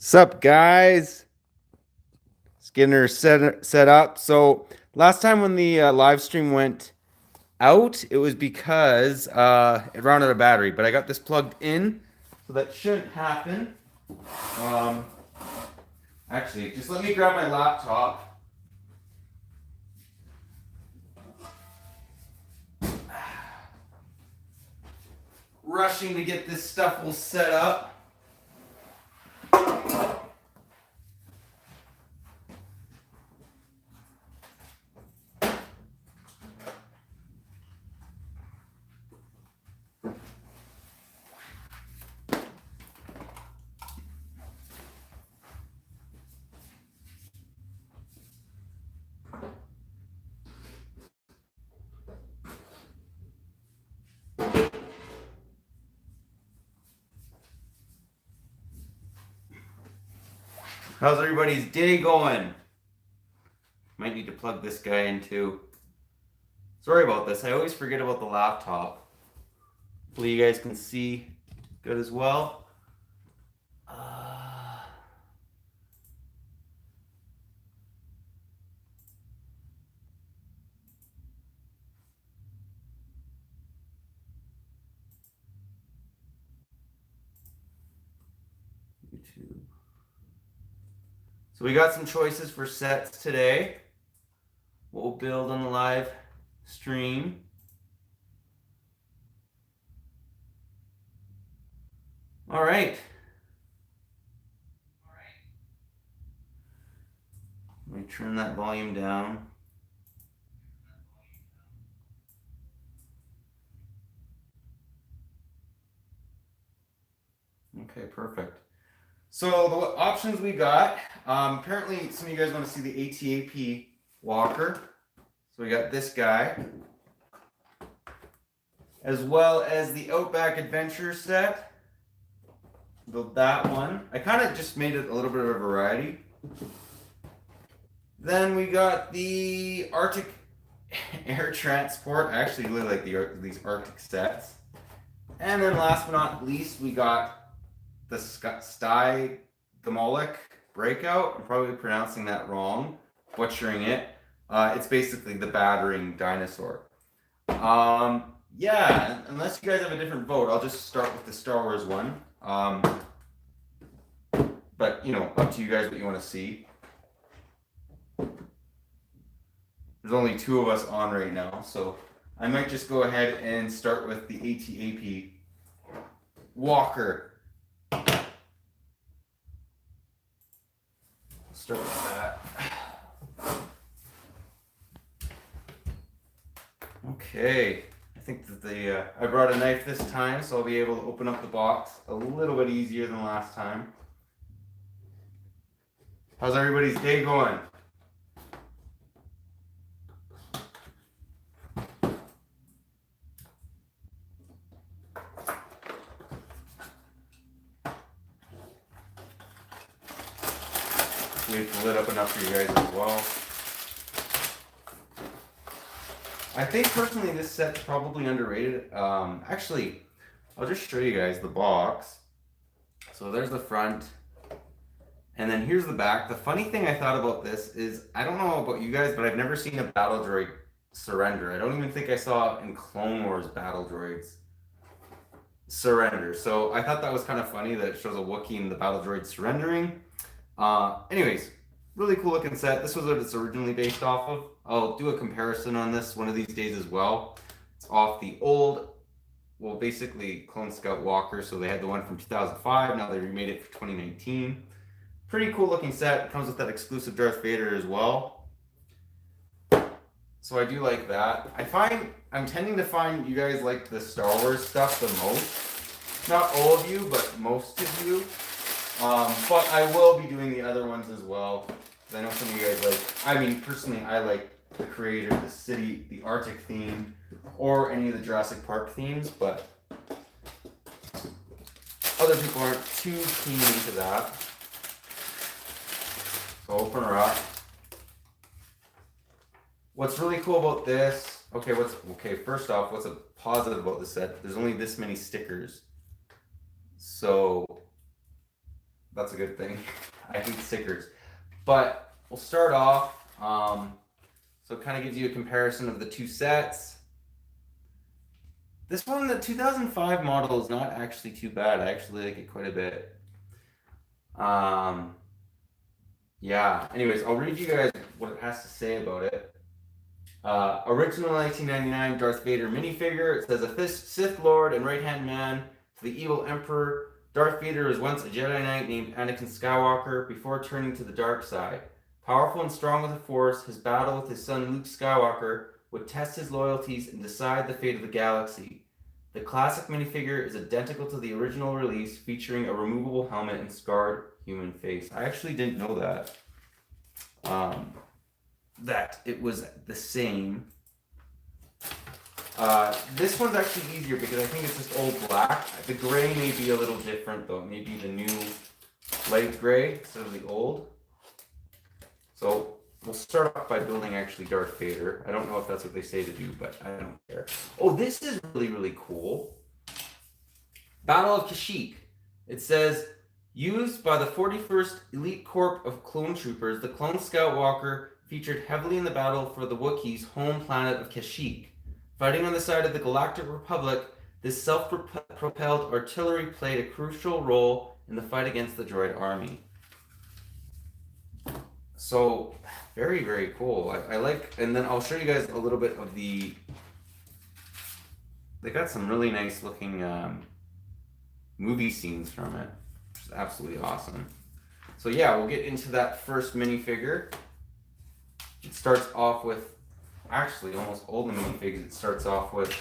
Sup, guys? Just getting her set up. So last time when the live stream went out, it was because it ran out of battery. But I got this plugged in, so that shouldn't happen. Um, Actually, just let me grab my laptop. Rushing to get this stuff all set up. How's everybody's day going? Might need to plug this guy in too. Sorry about this. I always forget about the laptop. Hopefully you guys can see good as well. YouTube. So we got some choices for sets today. We'll build on the live stream. All right. Let me turn that volume down. Okay, perfect. So the options we got, apparently some of you guys want to see the ATAP walker. So we got this guy, as well as the Outback Adventure set. Build that one. I kind of just made it a little bit of a variety. Then we got the Arctic Air Transport. I actually really like these Arctic sets. And then last but not least, we got the Sty Gamolic Breakout. I'm probably pronouncing that wrong, butchering it. It's basically the battering dinosaur. Yeah, unless you guys have a different vote, I'll just start with the Star Wars one. But, you know, up to you guys what you want to see. There's only 2 of us on right now, so I might just go ahead and start with the ATAP walker. Start with that. Okay, I think that I brought a knife this time, so I'll be able to open up the box a little bit easier than last time. How's everybody's day going? Leave the lid up enough for you guys as well. I think personally this set's probably underrated. Actually, I'll just show you guys the box. So there's the front, and then here's the back. The funny thing I thought about this is, I don't know about you guys, but I've never seen a battle droid surrender. I don't even think I saw in Clone Wars battle droids surrender. So I thought that was kind of funny that it shows a Wookiee in the battle droid surrendering. Anyways, really cool looking set. This was what it's originally based off of. I'll do a comparison on this one of these days as well. It's off the old, well, basically Clone Scout Walker. So they had the one from 2005. Now they remade it for 2019. Pretty cool looking set. It comes with that exclusive Darth Vader as well. So I do like that. I'm tending to find you guys like the Star Wars stuff the most. Not all of you, but most of you. But I will be doing the other ones as well. I know some of you guys like, I mean, personally, I like the Creator, the City, the Arctic theme, or any of the Jurassic Park themes, but other people aren't too keen into that. So I'll open her up. What's really cool about this, first off, what's a positive about this set? There's only this many stickers. So That's a good thing. I hate stickers. But we'll start off. So it kind of gives you a comparison of the two sets. This one, the 2005 model, is not actually too bad. I actually like it quite a bit. Yeah. Anyways, I'll read you guys what it has to say about it. Original 1999 Darth Vader minifigure. It says a Sith Lord and right-hand man to the evil Emperor. Darth Vader was once a Jedi Knight named Anakin Skywalker before turning to the dark side. Powerful and strong with the Force, his battle with his son Luke Skywalker would test his loyalties and decide the fate of the galaxy. The classic minifigure is identical to the original release, featuring a removable helmet and scarred human face. I actually didn't know that. That it was the same. This one's actually easier because I think it's just old black. The gray may be a little different though. Maybe the new light gray instead of the old. So we'll start off by building actually Darth Vader. I don't know if that's what they say to do, but I don't care. Oh, this is really, really cool. Battle of Kashyyyk. It says, used by the 41st Elite Corps of Clone Troopers, the Clone Scout Walker featured heavily in the battle for the Wookiees' home planet of Kashyyyk. Fighting on the side of the Galactic Republic, this self-propelled artillery played a crucial role in the fight against the droid army. So, very, very cool. I like, and then I'll show you guys a little bit of the, they got some really nice looking movie scenes from it, which is absolutely awesome. So yeah, we'll get into that first minifigure. It starts off with, actually almost all the minifigs, it starts off with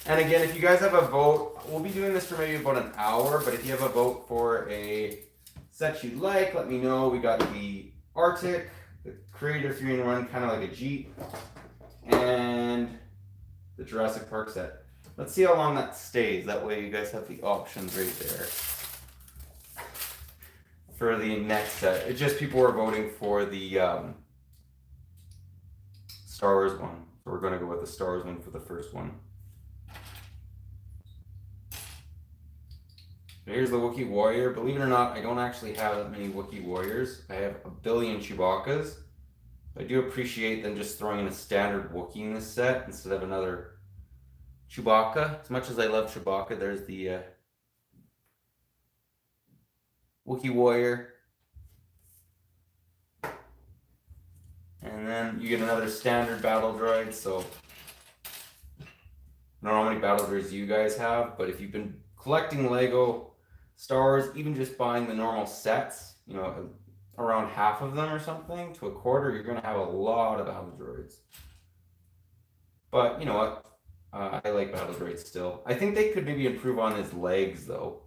and again, if you guys have a vote, we'll be doing this for maybe about an hour, but if you have a vote for a set you'd like, let me know. We got the Arctic, the Creator 3-in-1, kind of like a Jeep, and the Jurassic Park set. Let's see how long that stays. That way you guys have the options right there for the next set. It's just people were voting for the Star Wars one. So we're going to go with the Star Wars one for the first one. Here's the Wookiee Warrior. Believe it or not, I don't actually have that many Wookiee Warriors. I have a billion Chewbacca's. I do appreciate them just throwing in a standard Wookiee in this set instead of another Chewbacca. As much as I love Chewbacca, there's the Wookiee Warrior. And then you get another standard battle droid. So I don't know how many battle droids you guys have, but if you've been collecting Lego Star Wars, even just buying the normal sets, you know, around half of them or something to a quarter, you're going to have a lot of battle droids. But you know what? I like battle droids still. I think they could maybe improve on his legs though.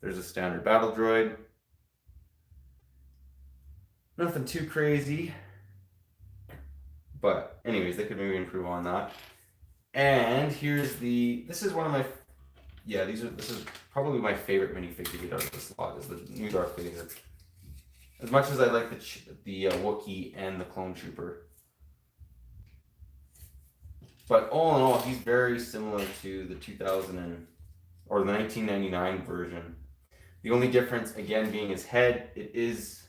There's a standard battle droid. Nothing too crazy. But anyways, they could maybe improve on that. And here's the, this is one of my, yeah, this is probably my favorite minifigure to get out of this lot, is the new Darth Vader. As much as I like the Wookiee and the Clone Trooper. But all in all, he's very similar to the 1999 version. The only difference, again, being his head. It is,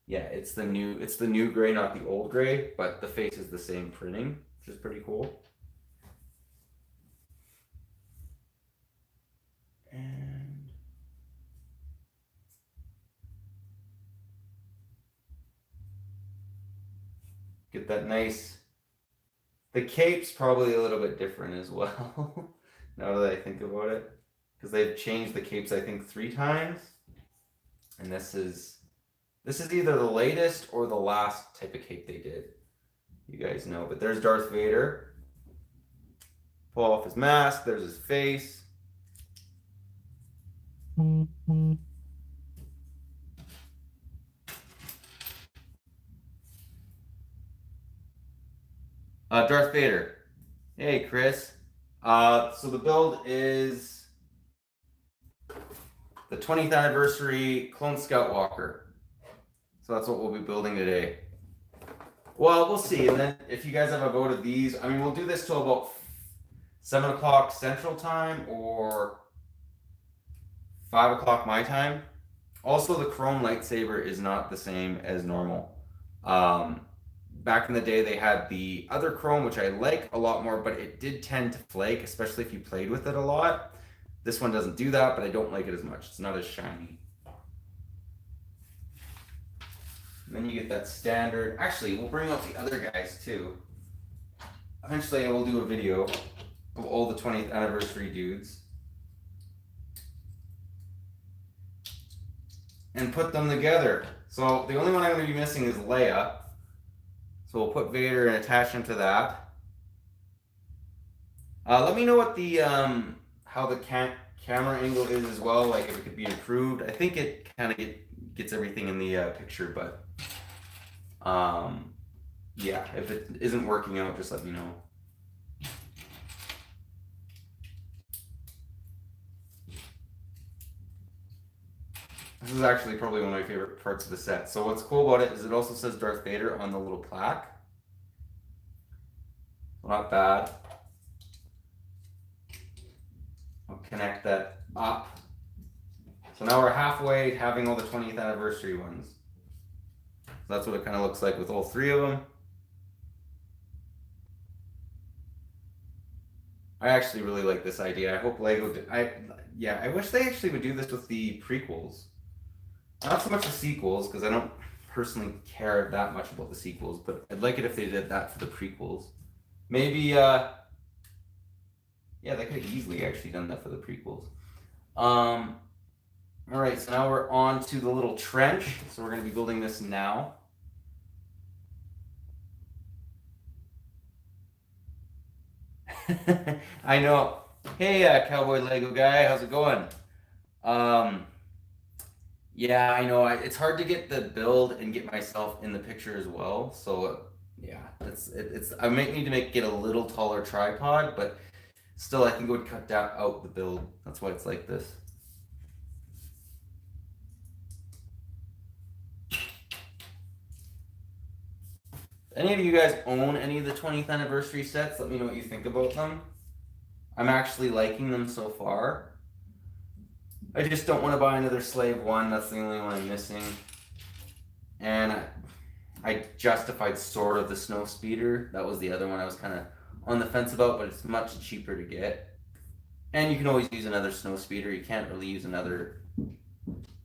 yeah, it's the new gray, not the old gray, but the face is the same printing, which is pretty cool. And get that nice, the cape's probably a little bit different as well, now that I think about it, because they've changed the capes, I think, 3 times, and this is either the latest or the last type of cape they did. You guys know, but there's Darth Vader. Pull off his mask, there's his face. Darth Vader. Hey, Chris. So the build is the 20th anniversary Clone Scout Walker. So that's what we'll be building today. Well, we'll see. And then if you guys have a vote of these, I mean, we'll do this till about 7 o'clock Central Time or 5 o'clock my time. Also, the Chrome lightsaber is not the same as normal. Back in the day, they had the other Chrome, which I like a lot more, but it did tend to flake, especially if you played with it a lot. This one doesn't do that, but I don't like it as much. It's not as shiny. And then you get that standard. Actually, we'll bring out the other guys too. Eventually, I will do a video of all the 20th anniversary dudes and put them together. So the only one I'm going to be missing is Leia. So we'll put Vader and attach him to that. Let me know what the how the camera angle is as well. Like if it could be improved. I think it kind of gets everything in the picture, but yeah, if it isn't working out, just let me know. This is actually probably one of my favorite parts of the set. So what's cool about it is it also says Darth Vader on the little plaque. Not bad. I'll connect that up. So now we're halfway having all the 20th anniversary ones. So that's what it kind of looks like with all three of them. I actually really like this idea. I hope Lego did. I wish they actually would do this with the prequels. Not so much the sequels, because I don't personally care that much about the sequels, but I'd like it if they did that for the prequels. Maybe, yeah, they could have easily actually done that for the prequels. All right, so now we're on to the little trench. So we're going to be building this now. I know. Hey, Cowboy Lego guy, how's it going? Yeah, I know. It's hard to get the build and get myself in the picture as well. So yeah, it's. I might need to get a little taller tripod, but still, I think it would cut out the build. That's why it's like this. Any of you guys own any of the 20th anniversary sets? Let me know what you think about them. I'm actually liking them so far. I just don't want to buy another Slave 1. That's the only one I'm missing. And I justified sort of the Snow Speeder. That was the other one I was kind of on the fence about, but it's much cheaper to get. And you can always use another Snow Speeder. You can't really use another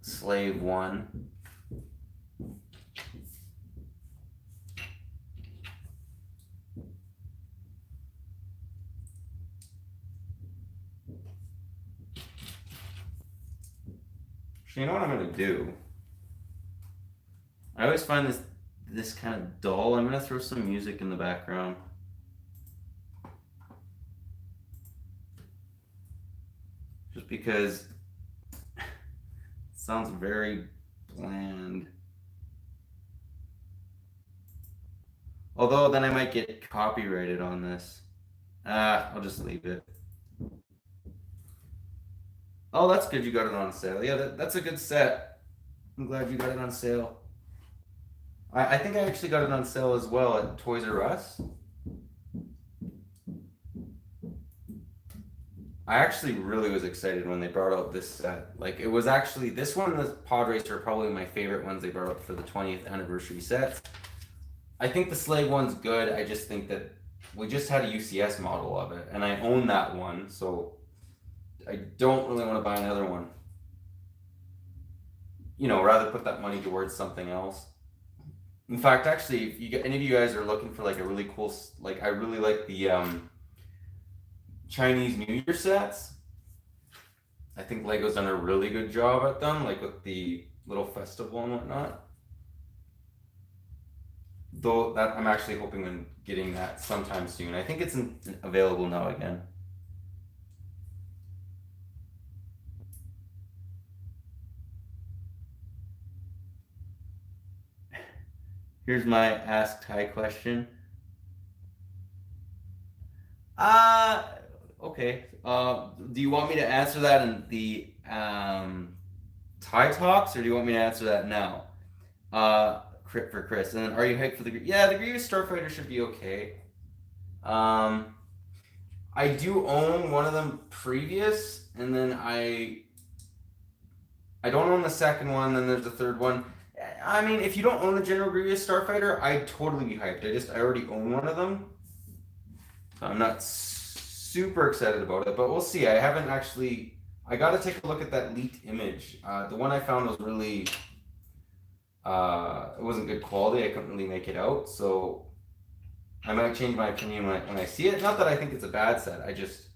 Slave 1. So you know what I'm going to do? I always find this kind of dull. I'm going to throw some music in the background. Just because it sounds very bland. Although then I might get copyrighted on this. I'll just leave it. Oh, that's good you got it on sale. Yeah, that's a good set. I'm glad you got it on sale. I think I actually got it on sale as well at Toys R Us. I actually really was excited when they brought out this set. Like, it was actually, this one and the Pod Racer are probably my favorite ones they brought up for the 20th anniversary sets. I think the Slave one's good. I just think that we just had a UCS model of it, and I own that one, so I don't really want to buy another one. You know, rather put that money towards something else. In fact, actually, if you get any of you guys are looking for like a really cool, like I really like the Chinese New Year sets. I think Lego's done a really good job at them, like with the little festival and whatnot. Though that I'm actually hoping on getting that sometime soon. I think it's available now again. Here's my Ask Ty question. Okay. Do you want me to answer that in the Ty Talks, or do you want me to answer that now? for Chris. And then, are you hyped for the? Yeah, the Grievous Starfighter should be okay. I do own one of them previous, and then I don't own the second one. Then there's the third one. I mean, if you don't own the General Grievous Starfighter, I'd totally be hyped. I already own one of them, so I'm not super excited about it. But we'll see. I haven't actually. I got to take a look at that leaked image. The one I found was really. It wasn't good quality. I couldn't really make it out, so I might change my opinion when I see it. Not that I think it's a bad set. I just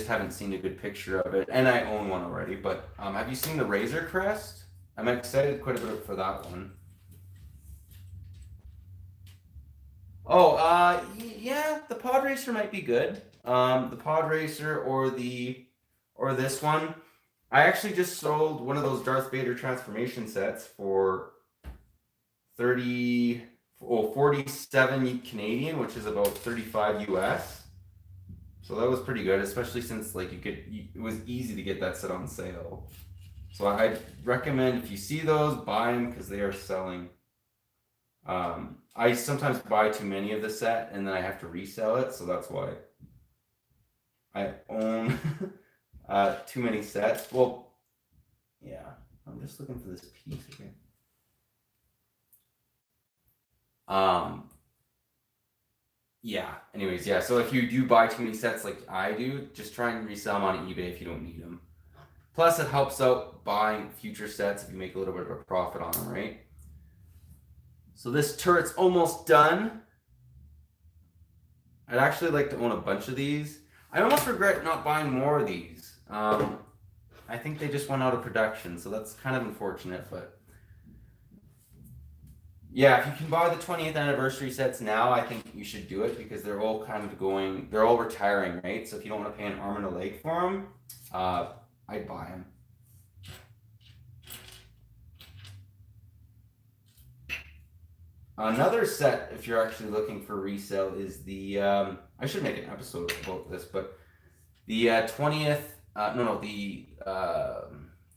haven't seen a good picture of it, and I own one already. But have you seen the Razor Crest? I'm excited quite a bit for that one. Oh, yeah, the Pod Racer might be good. The Pod Racer or this one. I actually just sold one of those Darth Vader transformation sets for 47 Canadian, which is about 35 US. So that was pretty good, especially since like it was easy to get that set on sale. So I recommend if you see those, buy them because they are selling. I sometimes buy too many of the set and then I have to resell it, so that's why I own too many sets. Well, yeah, I'm just looking for this piece again. Yeah, anyways, yeah, so if you do buy too many sets like I do, just try and resell them on eBay if you don't need them. Plus, it helps out buying future sets if you make a little bit of a profit on them, right? So this turret's almost done. I'd actually like to own a bunch of these. I almost regret not buying more of these. I think they just went out of production, so that's kind of unfortunate, but yeah, if you can buy the 20th anniversary sets now, I think you should do it because they're all they're all retiring, right? So if you don't want to pay an arm and a leg for them, I'd buy them. Another set, if you're actually looking for resale, is the, I should make an episode about this, but the 20th, the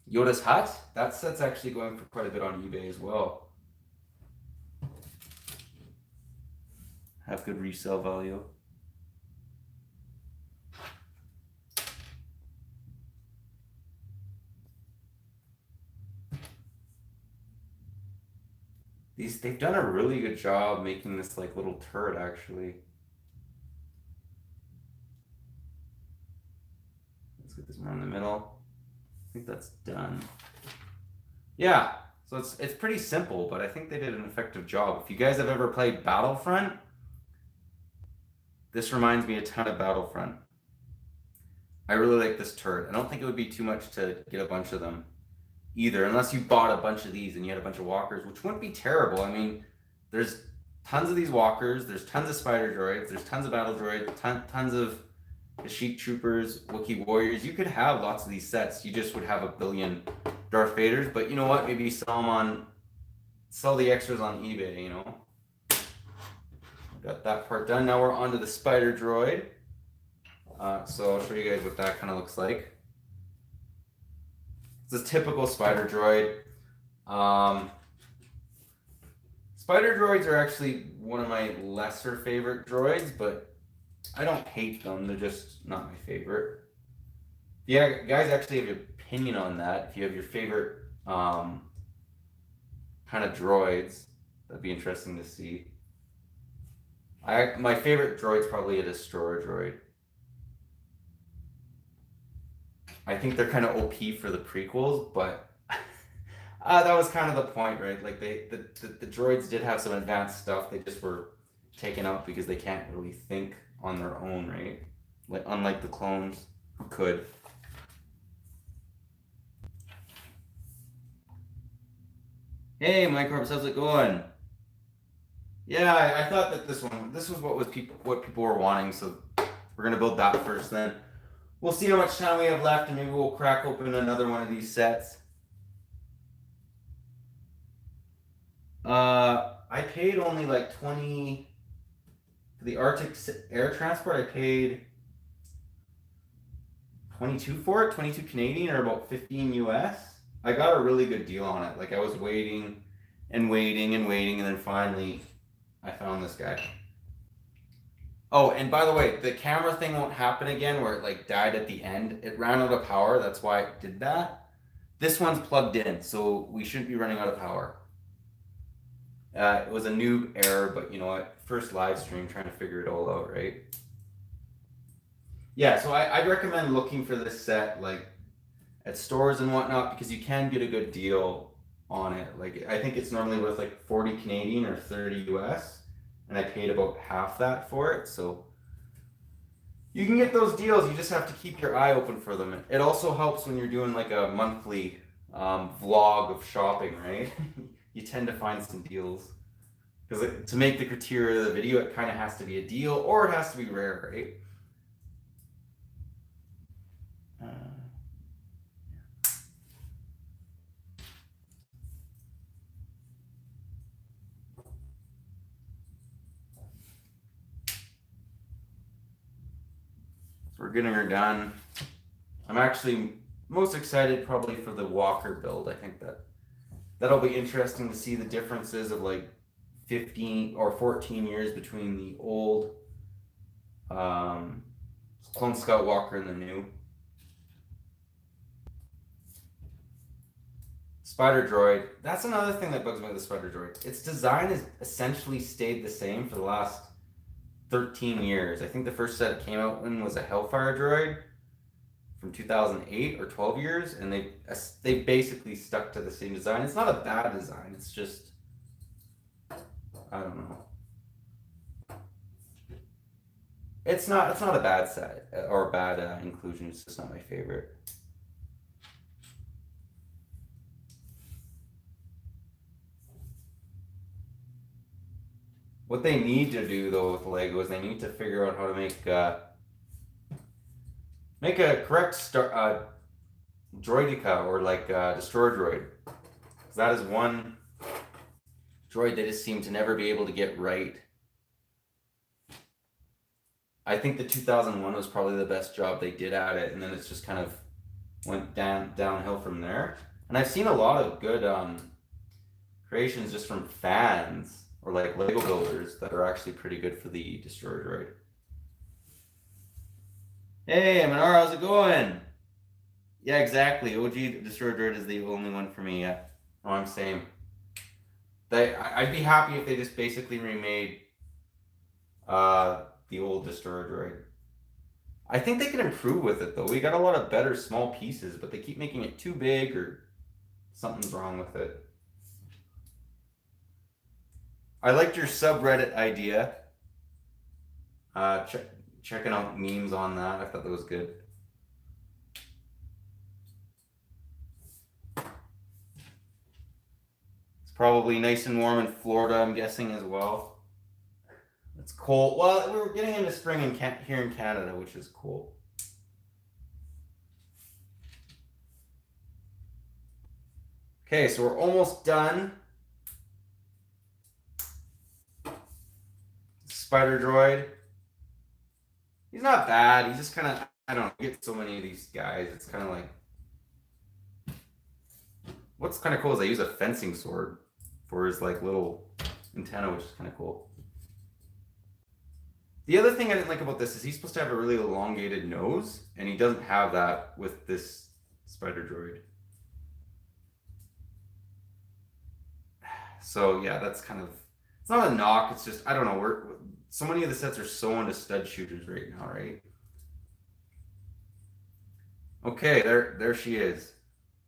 Yoda's Hut, that set's actually going for quite a bit on eBay as well. Have good resale value. They've done a really good job making this like little turret actually. Let's get this more in the middle. I think that's done. Yeah, so it's pretty simple, but I think they did an effective job. If you guys have ever played Battlefront, this reminds me a ton of Battlefront. I really like this turret. I don't think it would be too much to get a bunch of them either, unless you bought a bunch of these and you had a bunch of walkers, which wouldn't be terrible. I mean, there's tons of these walkers, there's tons of spider droids, there's tons of battle droids, tons of Kashyyyk troopers, Wookiee warriors. You could have lots of these sets. You just would have a billion Darth Vaders, but you know what? Maybe sell the extras on eBay, you know? Got that part done. Now we're on to the spider droid. So I'll show you guys what that kind of looks like. It's a typical spider droid. Spider droids are actually one of my lesser favorite droids, but I don't hate them. They're just not my favorite. Yeah, guys actually have an opinion on that. If you have your favorite kind of droids, that'd be interesting to see. My favorite droid's probably a destroyer droid. I think they're kind of OP for the prequels, but that was kind of the point, right? Like the droids did have some advanced stuff. They just were taken out because they can't really think on their own, right? Like unlike the clones who could. Hey, Microbes, how's it going? Yeah, I thought that this was what people were wanting, so we're gonna build that first. Then we'll see how much time we have left, and maybe we'll crack open another one of these sets. I paid only like 20 for the Arctic air transport. I paid 22 for it, 22 Canadian, or about 15 US. I got a really good deal on it. Like I was waiting, and waiting and waiting, and then finally I found this guy. Oh, and by the way, the camera thing won't happen again where it like died at the end. It ran out of power, that's why it did that. This one's plugged in, so we shouldn't be running out of power. It was a noob error, but you know what? First live stream, trying to figure it all out, right? Yeah, so I'd recommend looking for this set like at stores and whatnot because you can get a good deal on it. Like I think it's normally worth like 40 Canadian or 30 US, and I paid about half that for it. So you can get those deals. You just have to keep your eye open for them. It also helps when you're doing like a monthly vlog of shopping, right? You tend to find some deals because to make the criteria of the video, it kind of has to be a deal or it has to be rare, right? We're getting her done. I'm actually most excited probably for the Walker build. I think that'll be interesting to see the differences of like 15 or 14 years between the old Clone Scout Walker and the new. Spider Droid. That's another thing that bugs me with the Spider Droid. Its design has essentially stayed the same for the last 13 years. I think the first set it came out in was a Hellfire Droid from 2008 or 12 years, and they basically stuck to the same design. It's not a bad design. It's just, I don't know. It's not a bad set or a bad inclusion. It's just not my favorite. What they need to do though with Lego is they need to figure out how to make a correct droidica or like destroyer droid. Because that is one droid they just seem to never be able to get right. I think the 2001 was probably the best job they did at it, and then it's just kind of went downhill from there. And I've seen a lot of good creations just from fans or like Lego builders that are actually pretty good for the destroyer droid. Hey, Minar, how's it going? Yeah, exactly. OG destroyer droid is the only one for me. Yeah, no, I'm same. I'd be happy if they just basically remade the old destroyer droid. I think they can improve with it though. We got a lot of better small pieces, but they keep making it too big or something's wrong with it. I liked your subreddit idea. Checking out memes on that. I thought that was good. It's probably nice and warm in Florida, I'm guessing, as well. It's cold. Well, we're getting into spring here in Canada, which is cool. Okay, so we're almost done. Spider Droid. He's not bad. He's just kind of, I don't know, you get so many of these guys. It's kind of like, what's kind of cool is I use a fencing sword for his like little antenna, which is kind of cool. The other thing I didn't like about this is he's supposed to have a really elongated nose, and he doesn't have that with this Spider Droid. So yeah, that's kind of, it's not a knock. It's just, I don't know. So many of the sets are so into stud shooters right now, right? Okay, there she is,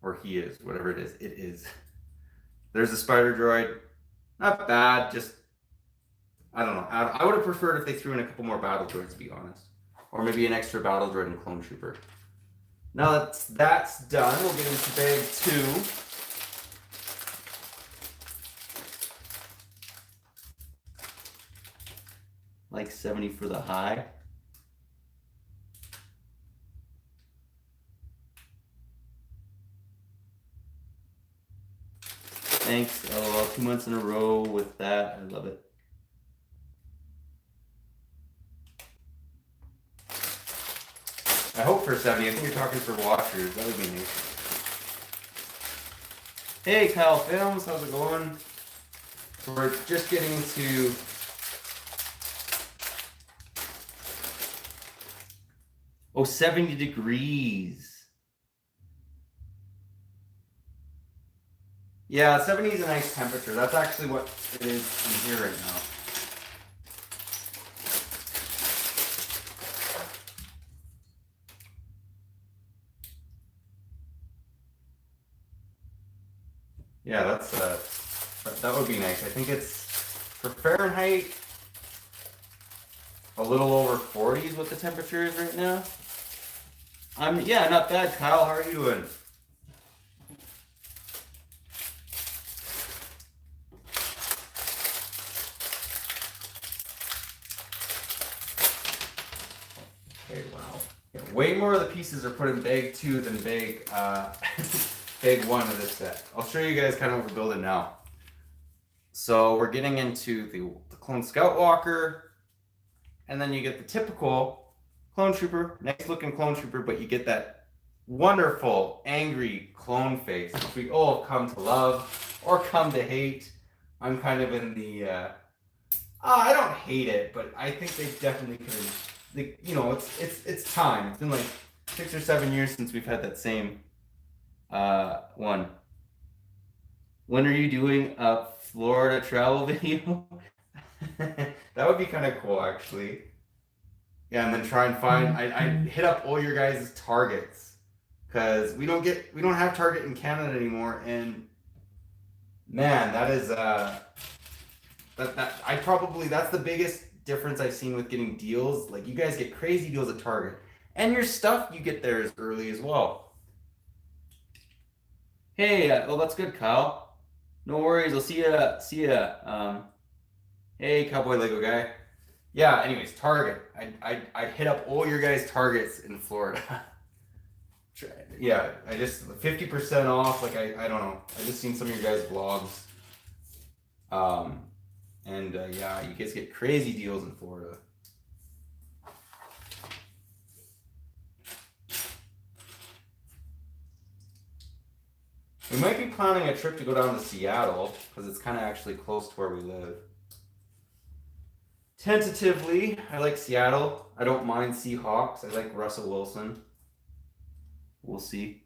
or he is, whatever it is. It is. There's the Spider Droid. Not bad. Just, I don't know. I would have preferred if they threw in a couple more battle droids, to be honest, or maybe an extra battle droid and clone trooper. Now that's done. We'll get into bag 2. Like 70 for the high. Thanks. LOL. 2 months in a row with that. I love it. I hope for 70. I think you're talking for watchers. That would be nice. Hey, Kyle Films. How's it going? We're just getting into oh, 70 degrees. Yeah, 70 is a nice temperature. That's actually what it is in here right now. Yeah, that would be nice. I think it's for Fahrenheit a little over 40 is what the temperature is right now. Yeah, not bad, Kyle. How are you doing? Okay, wow. Yeah, way more of the pieces are put in bag 2 than bag bag 1 of this set. I'll show you guys kind of what we're building now. So we're getting into the Clone Scout Walker, and then you get the typical Clone Trooper, nice looking Clone Trooper, but you get that wonderful, angry clone face, which we all have come to love or come to hate. I'm kind of in the, I don't hate it, but I think they definitely could have, you know, it's time. It's been like 6 or 7 years since we've had that same one. When are you doing a Florida travel video? That would be kind of cool, actually. Yeah, and then try and find. I hit up all your guys' Targets because we don't have Target in Canada anymore, and man, that is that's the biggest difference I've seen with getting deals. Like you guys get crazy deals at Target, and your stuff you get there as early as well. Hey, well that's good, Kyle. No worries. I'll see ya. See ya. Hey, Cowboy Lego guy. Yeah. Anyways, Target. I'd hit up all your guys' Targets in Florida. Yeah, I just 50% off. Like I don't know. I just seen some of your guys' vlogs. And yeah, you guys get crazy deals in Florida. We might be planning a trip to go down to Seattle because it's kind of actually close to where we live. Tentatively, I like Seattle. I don't mind Seahawks. I like Russell Wilson. We'll see.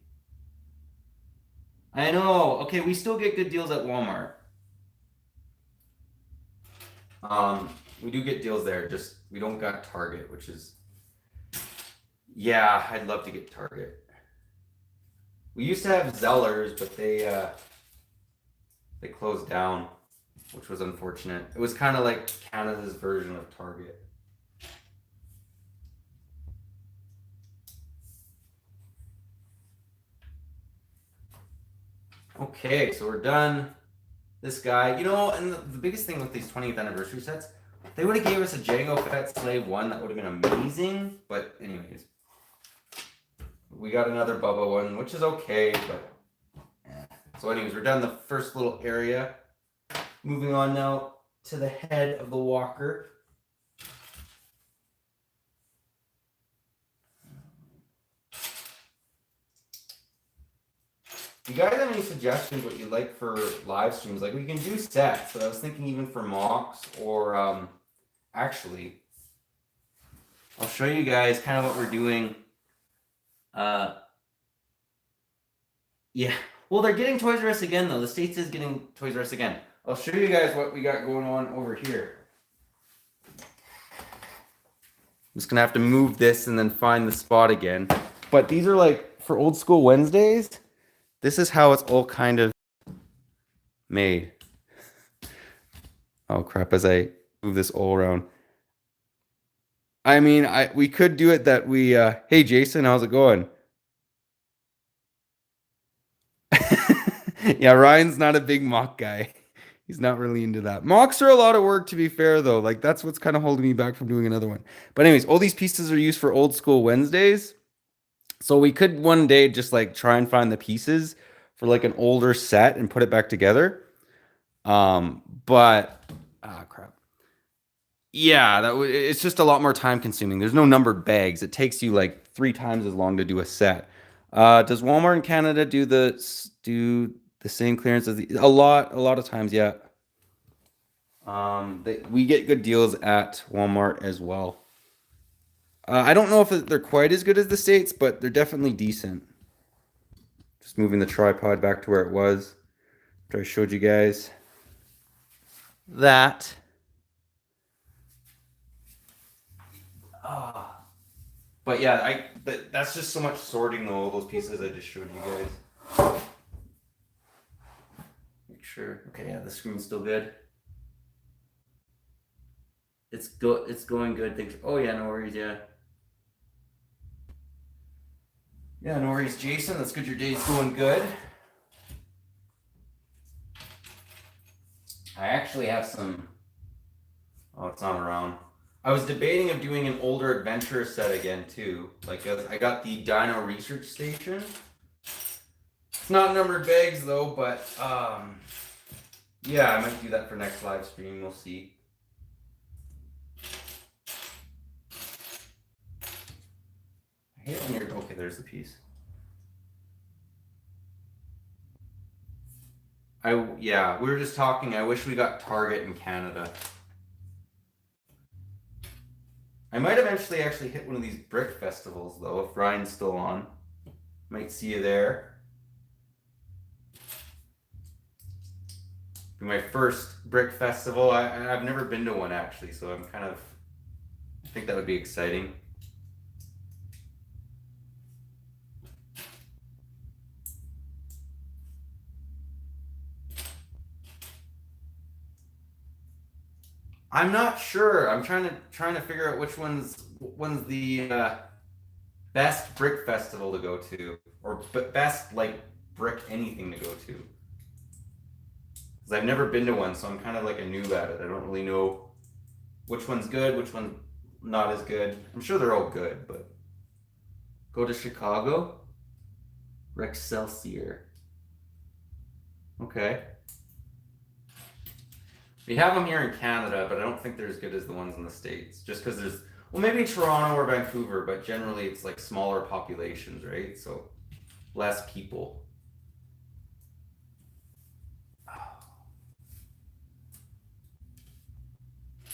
I know. Okay, we still get good deals at Walmart. We do get deals there. Just we don't got Target, which is yeah. I'd love to get Target. We used to have Zellers, but they closed down, which was unfortunate. It was kind of like Canada's version of Target. Okay, so we're done. This guy, you know, and the biggest thing with these 20th anniversary sets, they would have gave us a Jango Fett Slave 1. That would have been amazing. But anyways, we got another Bubba one, which is okay, but so anyways, we're done the first little area. Moving on now to the head of the walker. You guys have any suggestions what you like for live streams? Like we can do sets, but I was thinking even for mocks or actually I'll show you guys kind of what we're doing. Yeah. Well, they're getting Toys R Us again though. The States is getting Toys R Us again. I'll show you guys what we got going on over here. I'm just gonna have to move this and then find the spot again. But these are like for Old School Wednesdays. This is how it's all kind of made. Oh crap, as I move this all around. I mean, we could do it that we hey Jason, how's it going? Yeah, Ryan's not a big mock guy. He's not really into that. Mocks are a lot of work, to be fair, though. Like, that's what's kind of holding me back from doing another one. But anyways, all these pieces are used for Old School Wednesdays. So we could one day just, like, try and find the pieces for, like, an older set and put it back together. But, crap. Yeah, it's just a lot more time consuming. There's no numbered bags. It takes you, like, 3 times as long to do a set. Does Walmart in Canada do the same clearance as a lot of times? Yeah. We get good deals at Walmart as well. I don't know if they're quite as good as the States, but they're definitely decent. Just moving the tripod back to where it was after I showed you guys that. But yeah, that's just so much sorting though, all those pieces I just showed you guys. Make sure. Okay, yeah, the screen's still good. It's going good. Thanks. Oh yeah, no worries. Yeah. Yeah, no worries, Jason. That's good. Your day's going good. I actually have some. Oh, it's not around. I was debating of doing an older adventure set again too. Like I got the Dino Research Station. It's not numbered bags though, but yeah, I might do that for next live stream. We'll see. I hate when you're okay. There's the piece. Yeah, we were just talking. I wish we got Target in Canada. I might eventually actually hit one of these brick festivals though, if Ryan's still on. Might see you there. Be my first brick festival. I've never been to one actually, so I'm kind of. I think that would be exciting. I'm not sure. I'm trying to figure out which one's the best brick festival to go to, or best like brick anything to go to. Because I've never been to one, so I'm kind of like a noob at it. I don't really know which one's good, which one's not as good. I'm sure they're all good, but go to Chicago, Rexcelsior. Okay. We have them here in Canada, but I don't think they're as good as the ones in the States. Just because there's, well, maybe Toronto or Vancouver, but generally it's like smaller populations, right? So less people.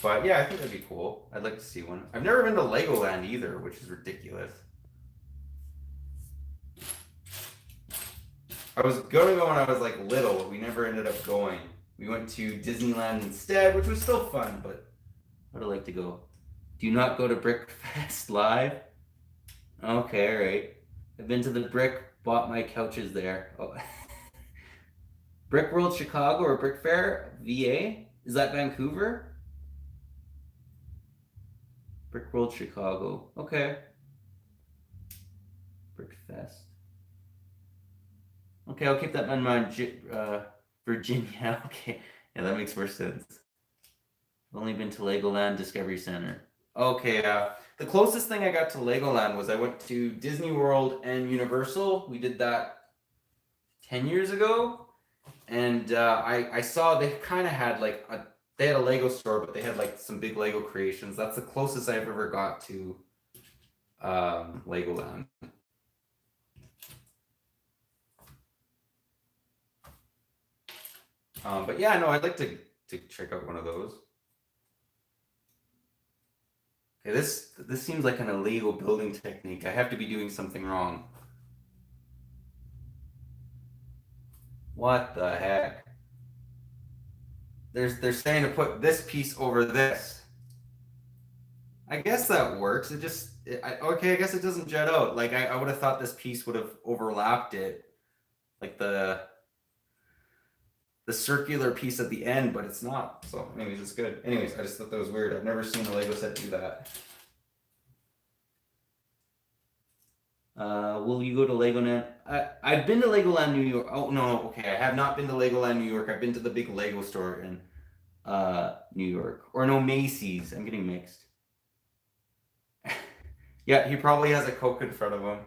But yeah, I think that'd be cool. I'd like to see one. I've never been to Legoland either, which is ridiculous. I was gonna go when I was like little. We never ended up going. We went to Disneyland instead, which was still fun, but I'd like to go. Do you not go to Brickfest live? Okay, all right. I've been to the Brick, bought my couches there. Oh. Brick World Chicago or Brick Fair VA? Is that Vancouver? Brick World Chicago. Okay. Brickfest. Okay, I'll keep that in mind. Virginia. Okay. Yeah, that makes more sense. I've only been to Legoland Discovery Center. Okay, the closest thing I got to Legoland was I went to Disney World and Universal. We did that 10 years ago. And I saw they kind of had like they had a Lego store, but they had like some big Lego creations. That's the closest I've ever got to Legoland. But yeah, no, I'd like to check out one of those. Okay, this seems like an illegal building technique. I have to be doing something wrong. What the heck? They're saying to put this piece over this. I guess that works. It just okay. I guess it doesn't jet out. Like I would have thought this piece would have overlapped it, like the circular piece at the end, but it's not. So anyways, it's good. Anyways, I just thought that was weird. I've never seen a Lego set do that. Will you go to Legoland? I've been to Legoland New York. Oh no, okay. I have not been to Legoland New York. I've been to the big Lego store in New York. Or no, Macy's. I'm getting mixed. Yeah, he probably has a Coke in front of him.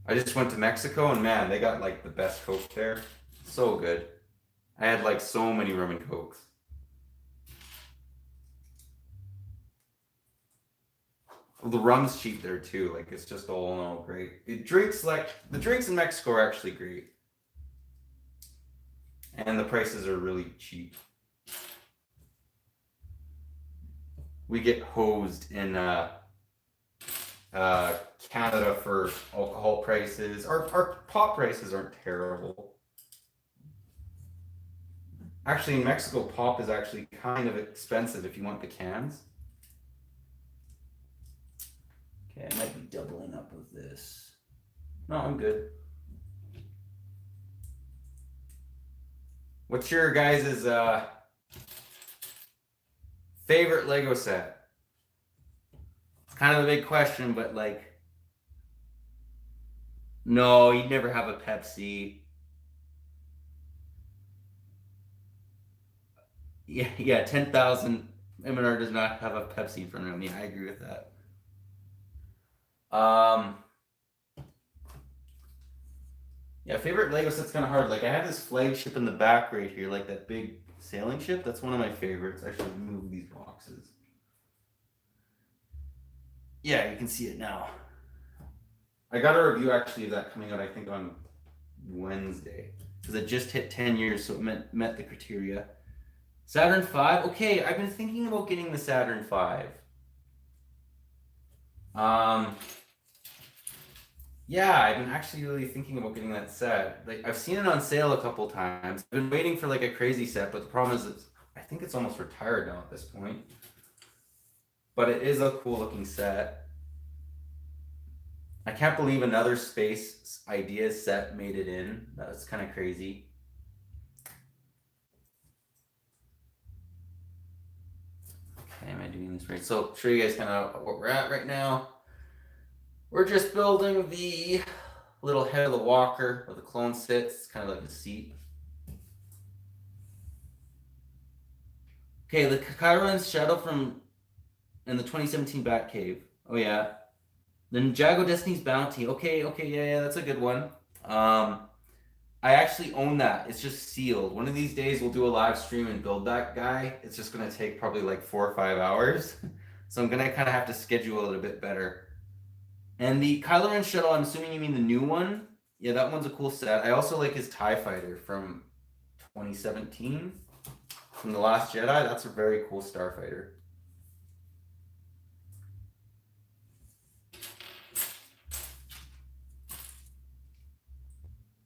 I just went to Mexico and man, they got like the best Coke there. So good. I had like so many rum and Cokes. Well, the rum's cheap there too. Like it's just all in all great. The drinks in Mexico are actually great. and the prices are really cheap. We get hosed in Canada for alcohol prices. Our pop prices aren't terrible. Actually, in Mexico, pop is actually kind of expensive if you want the cans. Okay, I might be doubling up with this. No, I'm good. What's your guys' favorite Lego set? It's kind of a big question, but like, no, you'd never have a Pepsi. Yeah, 10,000. MNR does not have a Pepsi in front of me. I agree with that. Yeah, favorite Lego set's kind of hard. Like I have this flagship in the back right here, like that big sailing ship. That's one of my favorites. I should move these boxes. Yeah, you can see it now. I got a review actually of that coming out, I think, on Wednesday. Because it just hit 10 years, so it met the criteria. Saturn V? Okay, I've been thinking about getting the Saturn V. Yeah, I've been actually really thinking about getting that set. Like I've seen it on sale a couple times. I've been waiting for like a crazy set, but the problem is I think it's almost retired now at this point. But it is a cool looking set. I can't believe another Space Ideas set made it in. That's kind of crazy. Okay, am I doing this right? So show you guys kind of what we're at right now. We're just building the little head of the walker where the clone sits. It's kind of like a seat. Okay, the Kylo Ren's shadow from in the 2017 Batcave. Oh yeah. The Ninjago Destiny's Bounty. Okay, yeah, that's a good one. I actually own that. It's just sealed. One of these days we'll do a live stream and build that guy. It's just gonna take probably like 4 or 5 hours. So I'm gonna kind of have to schedule it a bit better. And the Kylo Ren shuttle, I'm assuming you mean the new one? Yeah, that one's a cool set. I also like his TIE Fighter from 2017. From The Last Jedi. That's a very cool starfighter.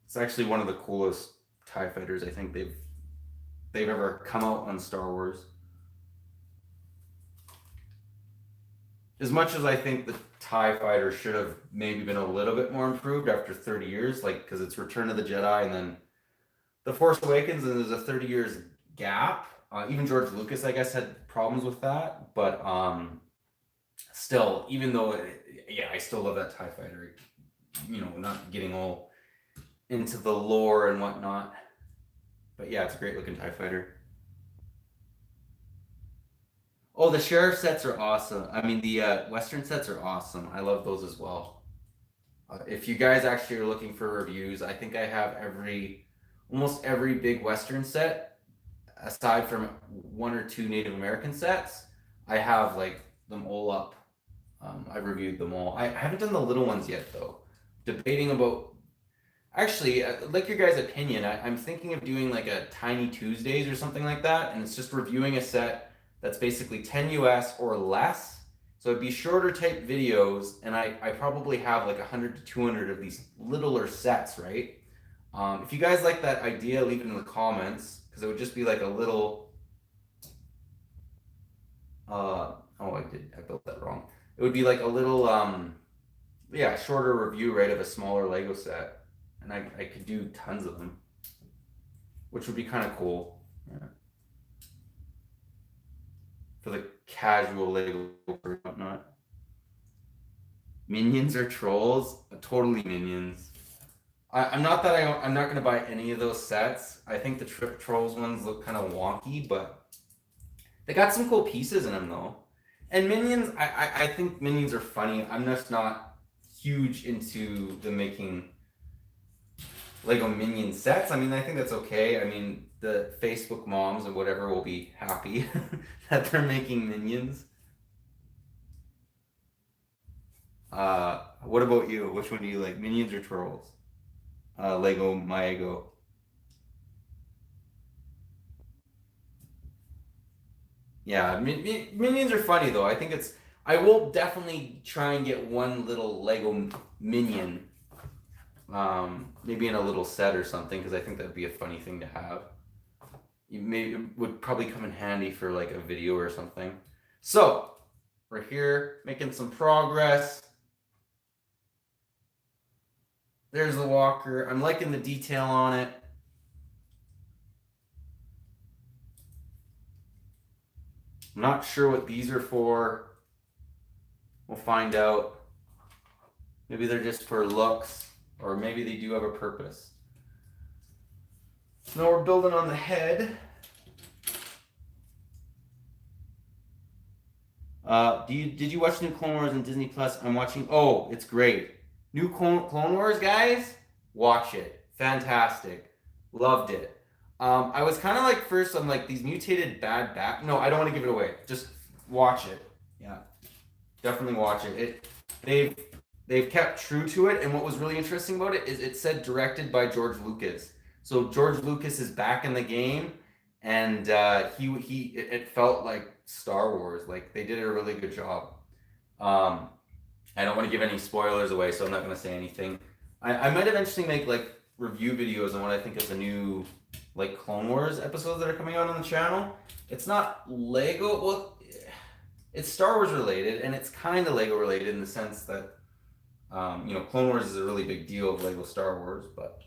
It's actually one of the coolest TIE Fighters I think they've ever come out on Star Wars. As much as I think the TIE Fighter should have maybe been a little bit more improved after 30 years, like because it's Return of the Jedi and then The Force Awakens, and there's a 30 years gap. Even George Lucas, I guess, had problems with that, but still, even though, I still love that TIE Fighter. You know, not getting all into the lore and whatnot, but yeah, it's a great looking TIE Fighter. Oh, the Sheriff sets are awesome. I mean, the Western sets are awesome. I love those as well. If you guys actually are looking for reviews, I think I have almost every big Western set, aside from 1 or 2 Native American sets. I have like them all up. I reviewed them all. I haven't done the little ones yet though. Debating about. Actually, like your guys' opinion, I'm thinking of doing like a Tiny Tuesdays or something like that, and it's just reviewing a set that's basically 10 US or less. So it'd be shorter type videos, and I probably have like 100 to 200 of these littler sets, right? If you guys like that idea, leave it in the comments, because it would just be like a little. Oh, I built that wrong. It would be like a little, shorter review, right, of a smaller Lego set. And I could do tons of them, which would be kind of cool. Yeah. For the casual Lego or whatnot. Minions or trolls? Totally minions. I'm not going to buy any of those sets. I think the trolls ones look kind of wonky, but they got some cool pieces in them though. And minions, I think minions are funny. I'm just not huge into the making Lego Minion sets. I mean, I think that's okay. I mean, the Facebook moms and whatever will be happy that they're making minions. What about you? Which one do you like, minions or trolls? Lego Maego. Yeah, Minions are funny though. I think it's. I will definitely try and get one little Lego Minion, maybe in a little set or something, because I think that'd be a funny thing to have. You maybe it would probably come in handy for like a video or something. So we're here making some progress. There's the walker. I'm liking the detail on it. I'm not sure what these are for. We'll find out. Maybe they're just for looks, or maybe they do have a purpose. Now we're building on the head. Did you watch new Clone Wars on Disney Plus? I'm watching. Oh, it's great. New Clone Wars, guys. Watch it. Fantastic. Loved it. I was kind of like first. I'm like these mutated bad bat. No, I don't want to give it away. Just watch it. Yeah, definitely watch it. They've kept true to it, and what was really interesting about it is it said directed by George Lucas. So George Lucas is back in the game, and it felt like Star Wars. Like they did a really good job. Um, I don't want to give any spoilers away, so I'm not going to say anything. I might eventually make like review videos on what I think of the new like Clone Wars episodes that are coming out on the channel. It's not Lego. Well, it's Star Wars related, and it's kind of Lego related in the sense that Clone Wars is a really big deal of Lego Star Wars, but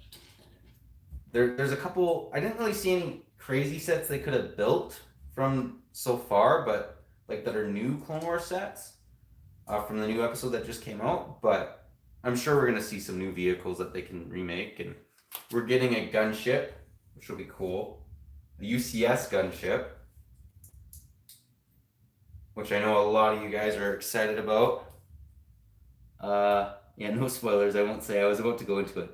there's a couple. I didn't really see any crazy sets they could have built from so far, but like that are new Clone Wars sets from the new episode that just came out. But I'm sure we're gonna see some new vehicles that they can remake, and we're getting a gunship, which will be cool. A UCS gunship, which I know a lot of you guys are excited about. Yeah, no spoilers. I won't say. I was about to go into it.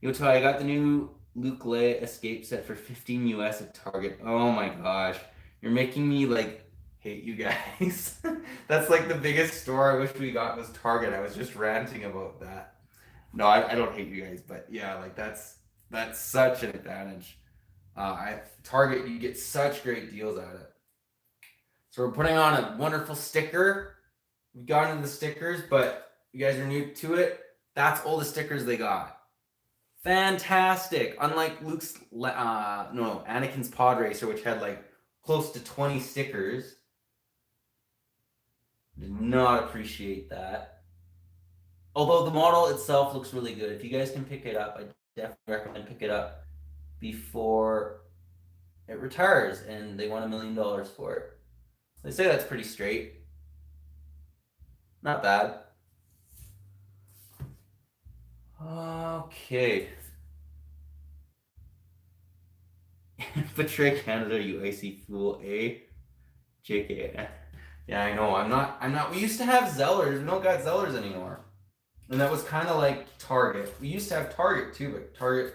Yo, Ty, I got the new Luke Leia escape set for 15 US at Target. Oh my gosh, you're making me like hate you guys. That's like the biggest store I wish we got was Target. I was just ranting about that. No, I don't hate you guys, but yeah, like that's such an advantage. Target, you get such great deals at it. So we're putting on a wonderful sticker. We've gotten into the stickers, but you guys are new to it. That's all the stickers they got. Fantastic. Unlike Anakin's Pod Racer, which had like close to 20 stickers. Did not appreciate that. Although the model itself looks really good. If you guys can pick it up, I definitely recommend pick it up before it retires and they want $1 million for it. They say that's pretty straight. Not bad. Okay. Betray Canada, you icy fool, eh? JK. Yeah, I know. I'm not. We used to have Zellers. We don't got Zellers anymore. And that was kind of like Target. We used to have Target too, but Target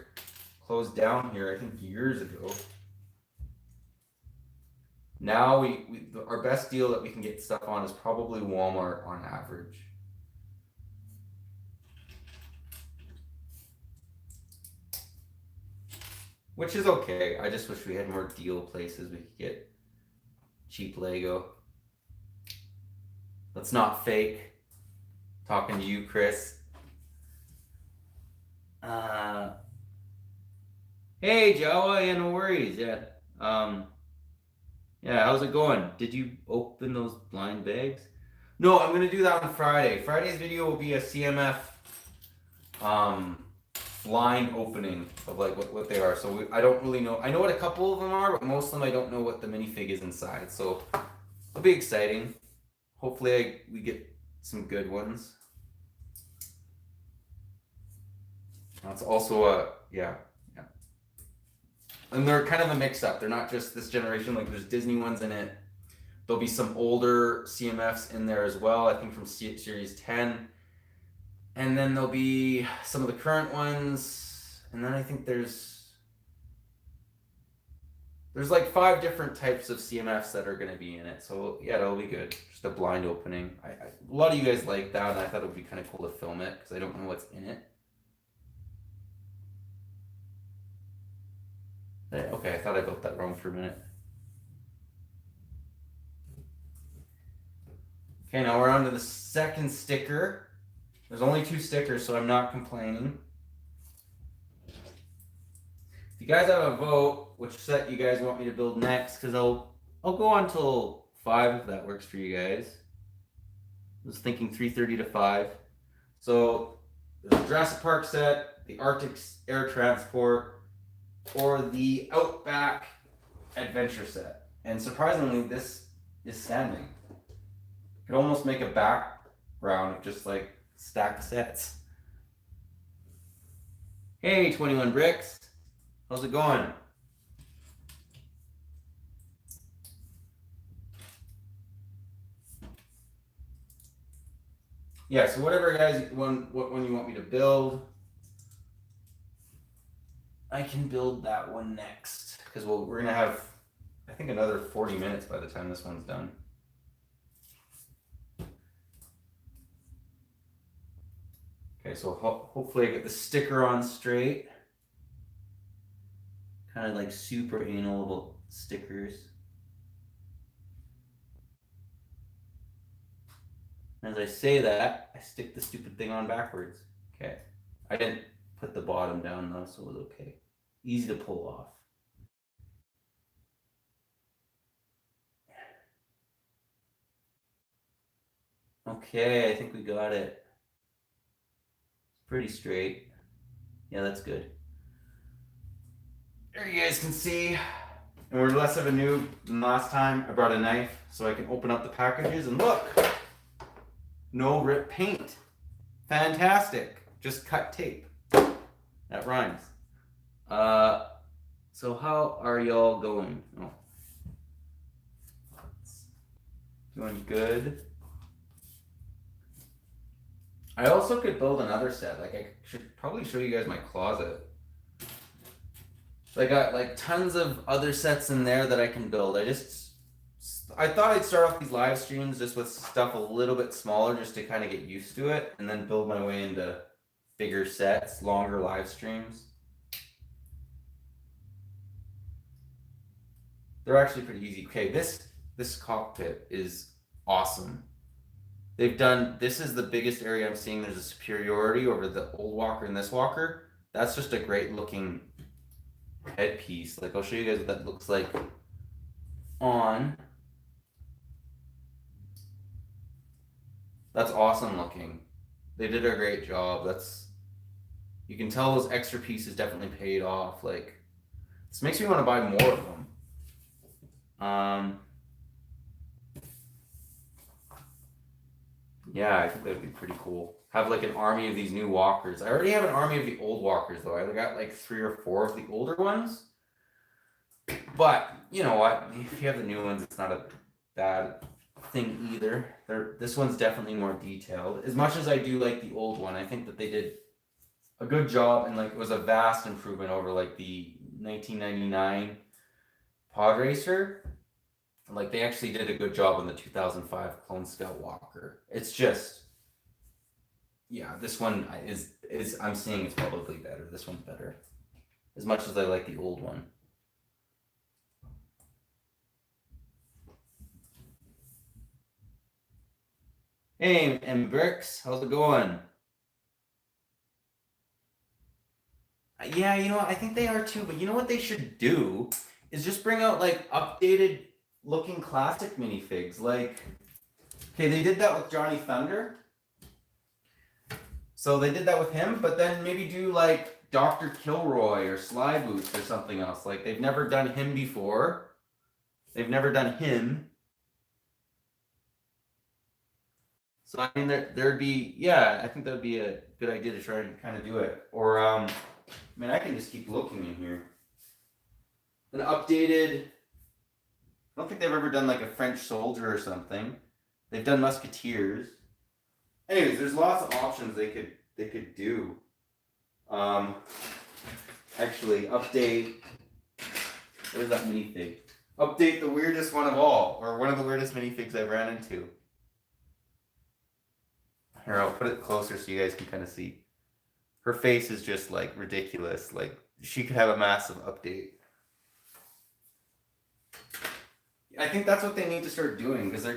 closed down here, I think, years ago. Now our best deal that we can get stuff on is probably Walmart on average. Which is okay. I just wish we had more deal places we could get cheap Lego. That's not fake. Talking to you, Chris. Hey, Jawa. Yeah, no worries. Yeah. Yeah, how's it going? Did you open those blind bags? No, I'm gonna do that on Friday. Friday's video will be a CMF blind opening of like what they are. So I don't really know. I know what a couple of them are, but most of them I don't know what the minifig is inside. So it'll be exciting. Hopefully we get some good ones. That's also yeah. And they're kind of a mix-up. They're not just this generation. Like there's Disney ones in it. There'll be some older CMFs in there as well. I think from Series 10. And then there'll be some of the current ones. And then I think there's like 5 different types of CMFs that are going to be in it. So yeah, that'll be good. Just a blind opening. A lot of you guys like that, and I thought it would be kind of cool to film it because I don't know what's in it. Okay, I thought I built that wrong for a minute. Okay, now we're on to the second sticker. There's only 2 stickers, so I'm not complaining. If you guys have a vote, which set you guys want me to build next, because I'll go on till 5 if that works for you guys. I was thinking 3:30 to 5. So the Jurassic Park set, the Arctic Air Transport, or the Outback Adventure set. And surprisingly, this is standing. Could almost make a background of just like stacked sets. Hey, 21 Bricks. How's it going? Yeah, so whatever guys, what one you want me to build, I can build that one next. Because we're going to have, I think, another 40 minutes by the time this one's done. Okay, so hopefully I get the sticker on straight. Kind of like super anal about stickers. As I say that, I stick the stupid thing on backwards. Okay. I didn't put the bottom down though, so it was okay. Easy to pull off. Okay, I think we got it. Pretty straight. Yeah, that's good. There you guys can see. And we're less of a noob than last time. I brought a knife so I can open up the packages and look. No rip paint. Fantastic. Just cut tape. That rhymes. So how are y'all going? Oh. Doing good. I also could build another set. Like I should probably show you guys my closet. I got like tons of other sets in there that I can build. I thought I'd start off these live streams just with stuff a little bit smaller just to kind of get used to it and then build my way into bigger sets, longer live streams. They're actually pretty easy. Okay, this cockpit is awesome. This is the biggest area I'm seeing there's a superiority over the old walker and this walker. That's just a great looking headpiece. Like I'll show you guys what that looks like on. That's awesome looking. They did a great job. You can tell those extra pieces definitely paid off. Like this makes me want to buy more of them. Yeah, I think that would be pretty cool. Have like an army of these new walkers. I already have an army of the old walkers though. I got like 3 or 4 of the older ones. But you know what? If you have the new ones, it's not a bad thing either. This one's definitely more detailed. As much as I do like the old one, I think that they did a good job and like it was a vast improvement over like the 1999 Pod Racer. Like they actually did a good job on the 2005 Clone Scout Walker. It's just, yeah, this one is I'm seeing it's probably better. This one's better, as much as I like the old one. Hey, M Bricks, how's it going? Yeah, you know what? I think they are too. But you know what they should do is just bring out like updated looking classic minifigs. Like, okay, they did that with Johnny Thunder. So they did that with him, but then maybe do like Dr. Kilroy or Sly Boots or something else. Like they've never done him before. They've never done him. So I mean, there'd be, yeah, I think that'd be a good idea to try and kind of do it. Or, I mean, I can just keep looking in here. An updated, I don't think they've ever done like a French soldier or something. They've done musketeers. Anyways, there's lots of options they could do. Actually, update. Where's that minifig? Update the weirdest one of all, or one of the weirdest minifigs I've ran into. Here, I'll put it closer so you guys can kind of see. Her face is just like ridiculous. Like she could have a massive update. I think that's what they need to start doing because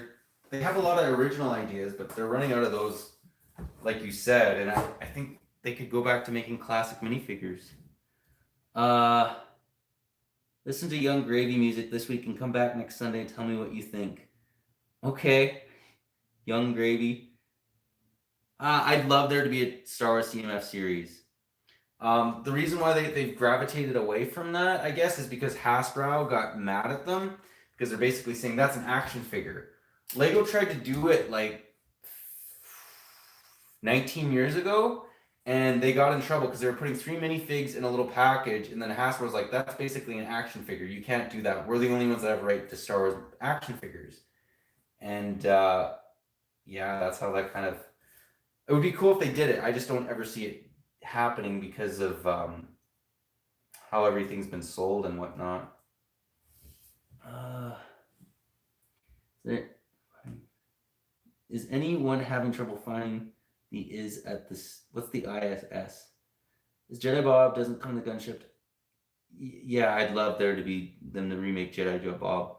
they have a lot of original ideas, but they're running out of those, like you said, and I think they could go back to making classic minifigures. Listen to Young Gravy music this week and come back next Sunday and tell me what you think. Okay, Young Gravy. I'd love there to be a Star Wars CMF series. The reason why they've gravitated away from that, I guess, is because Hasbro got mad at them because they're basically saying that's an action figure. Lego tried to do it like 19 years ago, and they got in trouble because they were putting 3 minifigs in a little package, and then Hasbro was like, that's basically an action figure. You can't do that. We're the only ones that have right to Star Wars action figures. And yeah, that's how that kind of... It would be cool if they did it. I just don't ever see it happening because of how everything's been sold and whatnot. Is anyone having trouble finding the is at this? What's the ISS? Is Jedi Bob doesn't come in the gunship? Yeah, I'd love there to be them to remake Jedi Bob.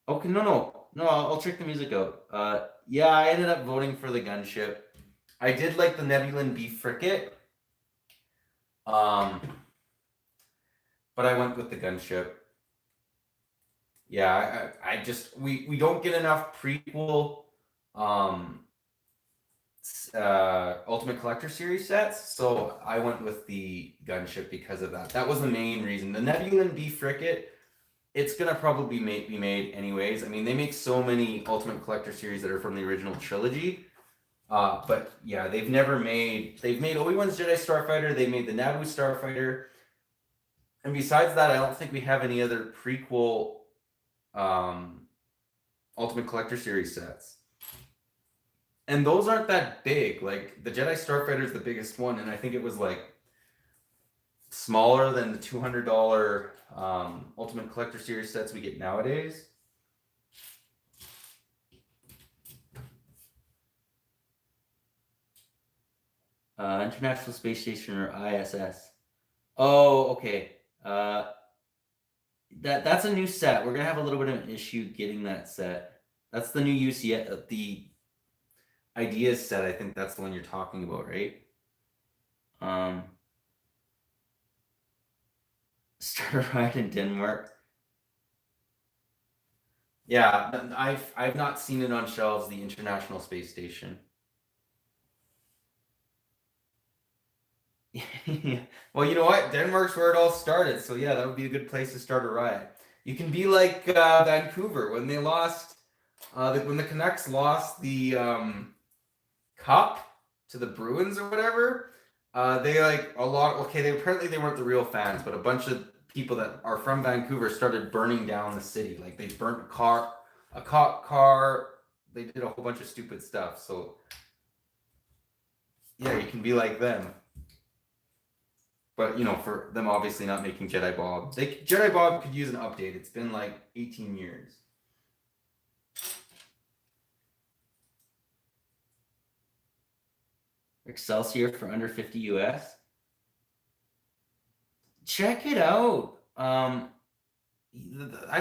Okay, no, I'll check the music out. Yeah, I ended up voting for the gunship. I did like the Nebulan B. Fricket. But I went with the gunship. Yeah, I just we don't get enough prequel Ultimate Collector Series sets, so I went with the gunship because of that. That was the main reason. The Nebulan B. Fricket, it's gonna probably be made anyways. I mean, they make so many Ultimate Collector Series that are from the original trilogy. But yeah, they've made Obi-Wan's Jedi Starfighter, they made the Naboo Starfighter, and besides that, I don't think we have any other prequel Ultimate Collector Series sets. And those aren't that big. Like, the Jedi Starfighter is the biggest one, and I think it was like smaller than the $200 Ultimate Collector Series sets we get nowadays. International Space Station, or ISS. Oh, okay. That's a new set. We're gonna have a little bit of an issue getting that set. That's the new UCS, the Ideas set. I think that's the one you're talking about, right? Start a ride in Denmark. Yeah, I've not seen it on shelves. The International Space Station. Well, you know what? Denmark's where it all started, so yeah, that would be a good place to start a ride. You can be like Vancouver when they lost, when the Canucks lost the cup to the Bruins or whatever. They apparently they weren't the real fans, but a bunch of people that are from Vancouver started burning down the city. Like, they burnt a cop car. They did a whole bunch of stupid stuff. So yeah, you can be like them. But, for them obviously not making Jedi Bob. Jedi Bob could use an update. It's been like 18 years. Excelsior for under 50 US. Check it out. I've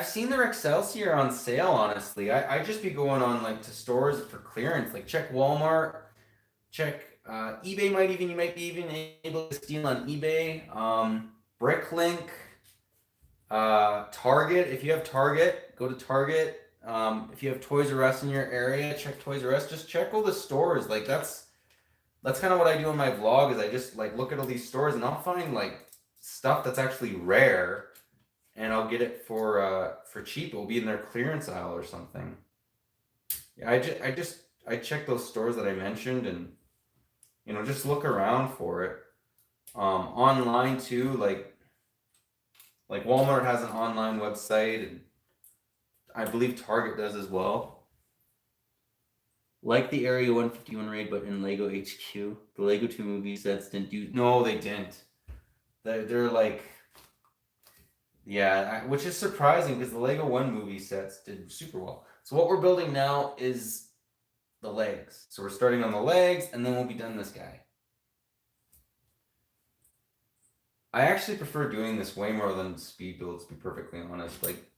seen their Excelsior on sale, honestly. I just be going on like to stores for clearance. Like, check Walmart, check eBay. You might be even able to steal on eBay. Bricklink, Target. If you have Target, go to Target. If you have Toys R Us in your area, check Toys R Us. Just check all the stores. Like, that's kind of what I do in my vlog, is I just like look at all these stores and I'll find like stuff that's actually rare, and I'll get it for cheap. It will be in their clearance aisle or something. Yeah, I check those stores that I mentioned, and just look around for it. Online too, like Walmart has an online website, and I believe Target does as well. Like the Area 151 raid, but in Lego HQ. The Lego 2 movie sets didn't do... No, they didn't. They're like... Yeah, which is surprising because the Lego 1 movie sets did super well. So what we're building now is the legs. So we're starting on the legs, and then we'll be done this guy. I actually prefer doing this way more than speed builds, to be perfectly honest. Like,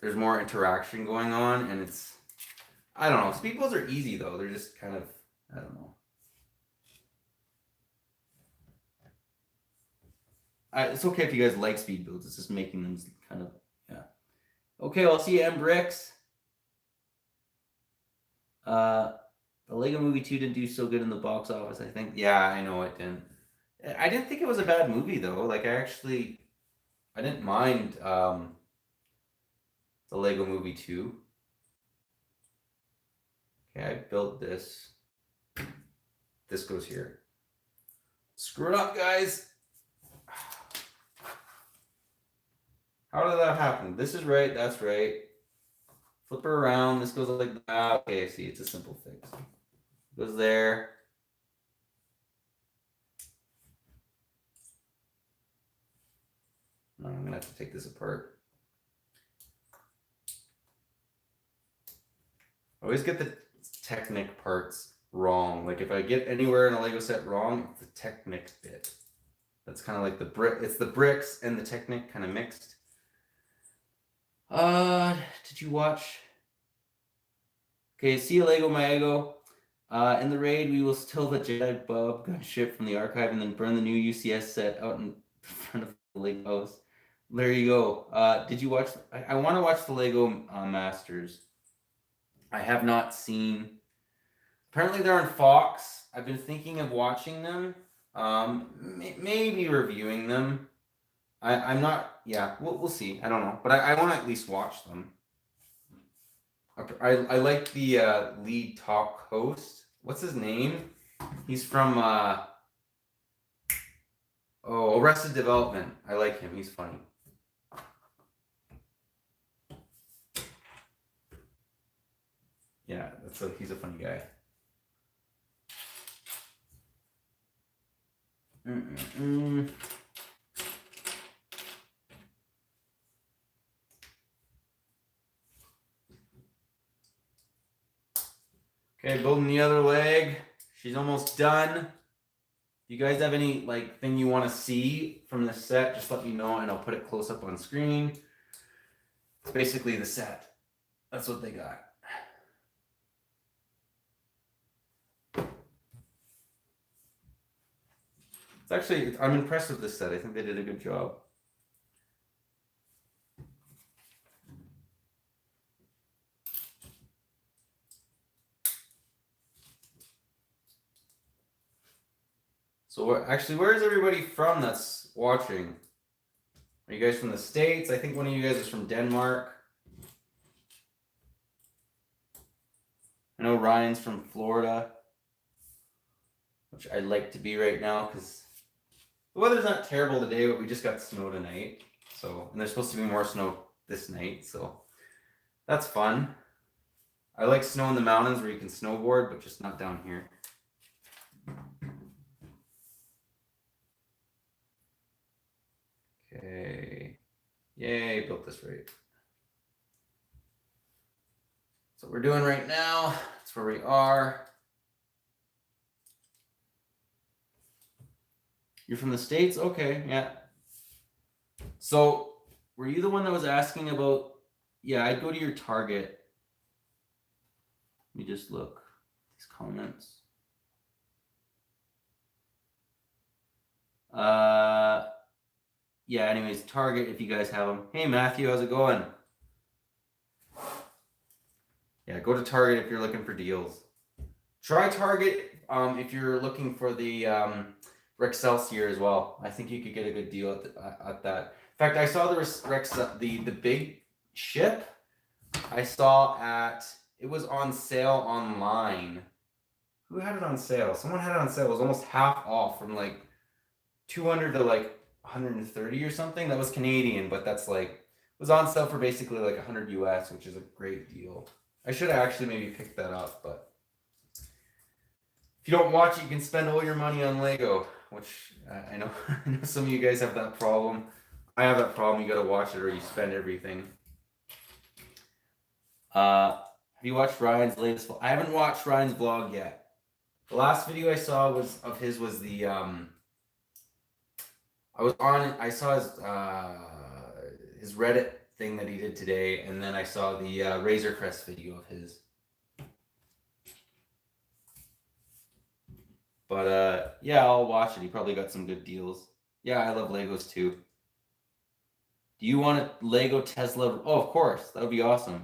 there's more interaction going on, and it's, I don't know. Speed builds are easy though. They're just kind of, I don't know. It's okay if you guys like speed builds. It's just making them kind of, yeah. Okay, I'll see you, M Bricks. The Lego Movie 2 didn't do so good in the box office, I think. Yeah, I know it didn't. I didn't think it was a bad movie though. Like I didn't mind the Lego Movie 2. Okay, I built this. This goes here. Screw it up, guys. How did that happen? This is right, that's right. Flip her around, this goes like that. Okay, see, it's a simple fix. Goes there. No, I'm gonna have to take this apart. I always get the Technic parts wrong. Like if I get anywhere in a Lego set wrong, it's the Technic bit. That's kind of like it's the bricks and the Technic kind of mixed. Did you watch? Okay, see you, Lego Mago. In the raid, we will steal the Jedi Bub gunship from the archive and then burn the new UCS set out in front of the Lego house. There you go. Did you watch? I want to watch the Lego Masters. I have not seen. Apparently, they're on Fox. I've been thinking of watching them. Maybe reviewing them. I'm not. Yeah, we'll see. I don't know, but I want to at least watch them. I like the lead talk host. What's his name? He's from Arrested Development. I like him. He's funny. Yeah, he's a funny guy. Okay, building the other leg. She's almost done. If you guys have any thing you want to see from this set, just let me know and I'll put it close up on screen. It's basically the set. That's what they got. It's actually, I'm impressed with this set. I think they did a good job. So where is everybody from that's watching? Are you guys from the States? I think one of you guys is from Denmark. I know Ryan's from Florida, which I'd like to be right now because the weather's not terrible today, but we just got snow tonight. So, and there's supposed to be more snow this night, so that's fun. I like snow in the mountains where you can snowboard, but just not down here. Okay. Yay, built this right. So what we're doing right now, that's where we are. You're from the States? Okay, yeah. So were you the one that was asking about, yeah, I'd go to your Target. Let me just look these comments. Yeah, anyways, Target if you guys have them. Hey Matthew, how's it going? Yeah, go to Target if you're looking for deals. Try Target if you're looking for the Rexcelsior as well. I think you could get a good deal at that. In fact, I saw the big ship. I saw it was on sale online. Who had it on sale? Someone had it on sale. It was almost half off from like 200 to like 130 or something. That was Canadian, but that's it was on sale for basically like 100 US, which is a great deal. I should have actually maybe picked that up, but if you don't watch it, you can spend all your money on Lego, which I know some of you guys have that problem. I have that problem. You got to watch it or you spend everything. Have you watched Ryan's latest vlog? I haven't watched Ryan's vlog yet. The last video I saw was the I saw his Reddit thing that he did today, and then I saw the Razor Crest video of his. But yeah, I'll watch it. He probably got some good deals. Yeah, I love Legos too. Do you want a Lego Tesla? Oh, of course. That would be awesome.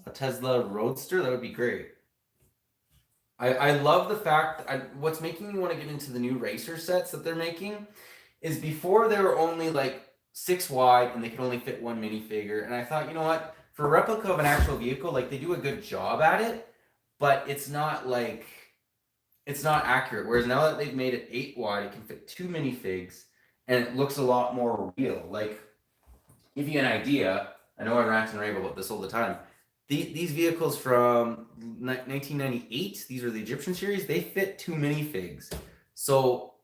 A Tesla Roadster? That would be great. I love the fact, what's making me want to get into the new racer sets that they're making is before they were only like 6 wide and they could only fit one minifigure. And I thought, you know what? For a replica of an actual vehicle, like they do a good job at it, but it's not accurate. Whereas now that they've made it 8 wide, it can fit 2 minifigs and it looks a lot more real. Like, give you an idea, I know I rant and rave about this all the time. These vehicles from 1998, these are the Egyptian series, they fit 2 minifigs. So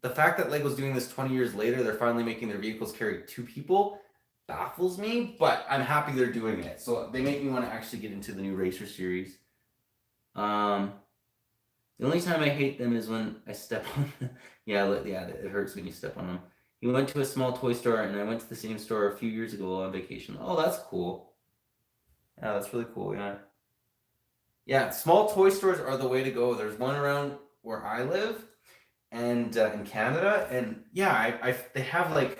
the fact that Lego's doing this 20 years later, they're finally making their vehicles carry 2 people, baffles me, but I'm happy they're doing it. So they make me want to actually get into the new Racer series. The only time I hate them is when I step on them. Yeah, it hurts when you step on them. He went to a small toy store, and I went to the same store a few years ago on vacation. Oh, that's cool. Yeah, that's really cool, yeah. Yeah, small toy stores are the way to go. There's one around where I live, and in Canada, and yeah, they have like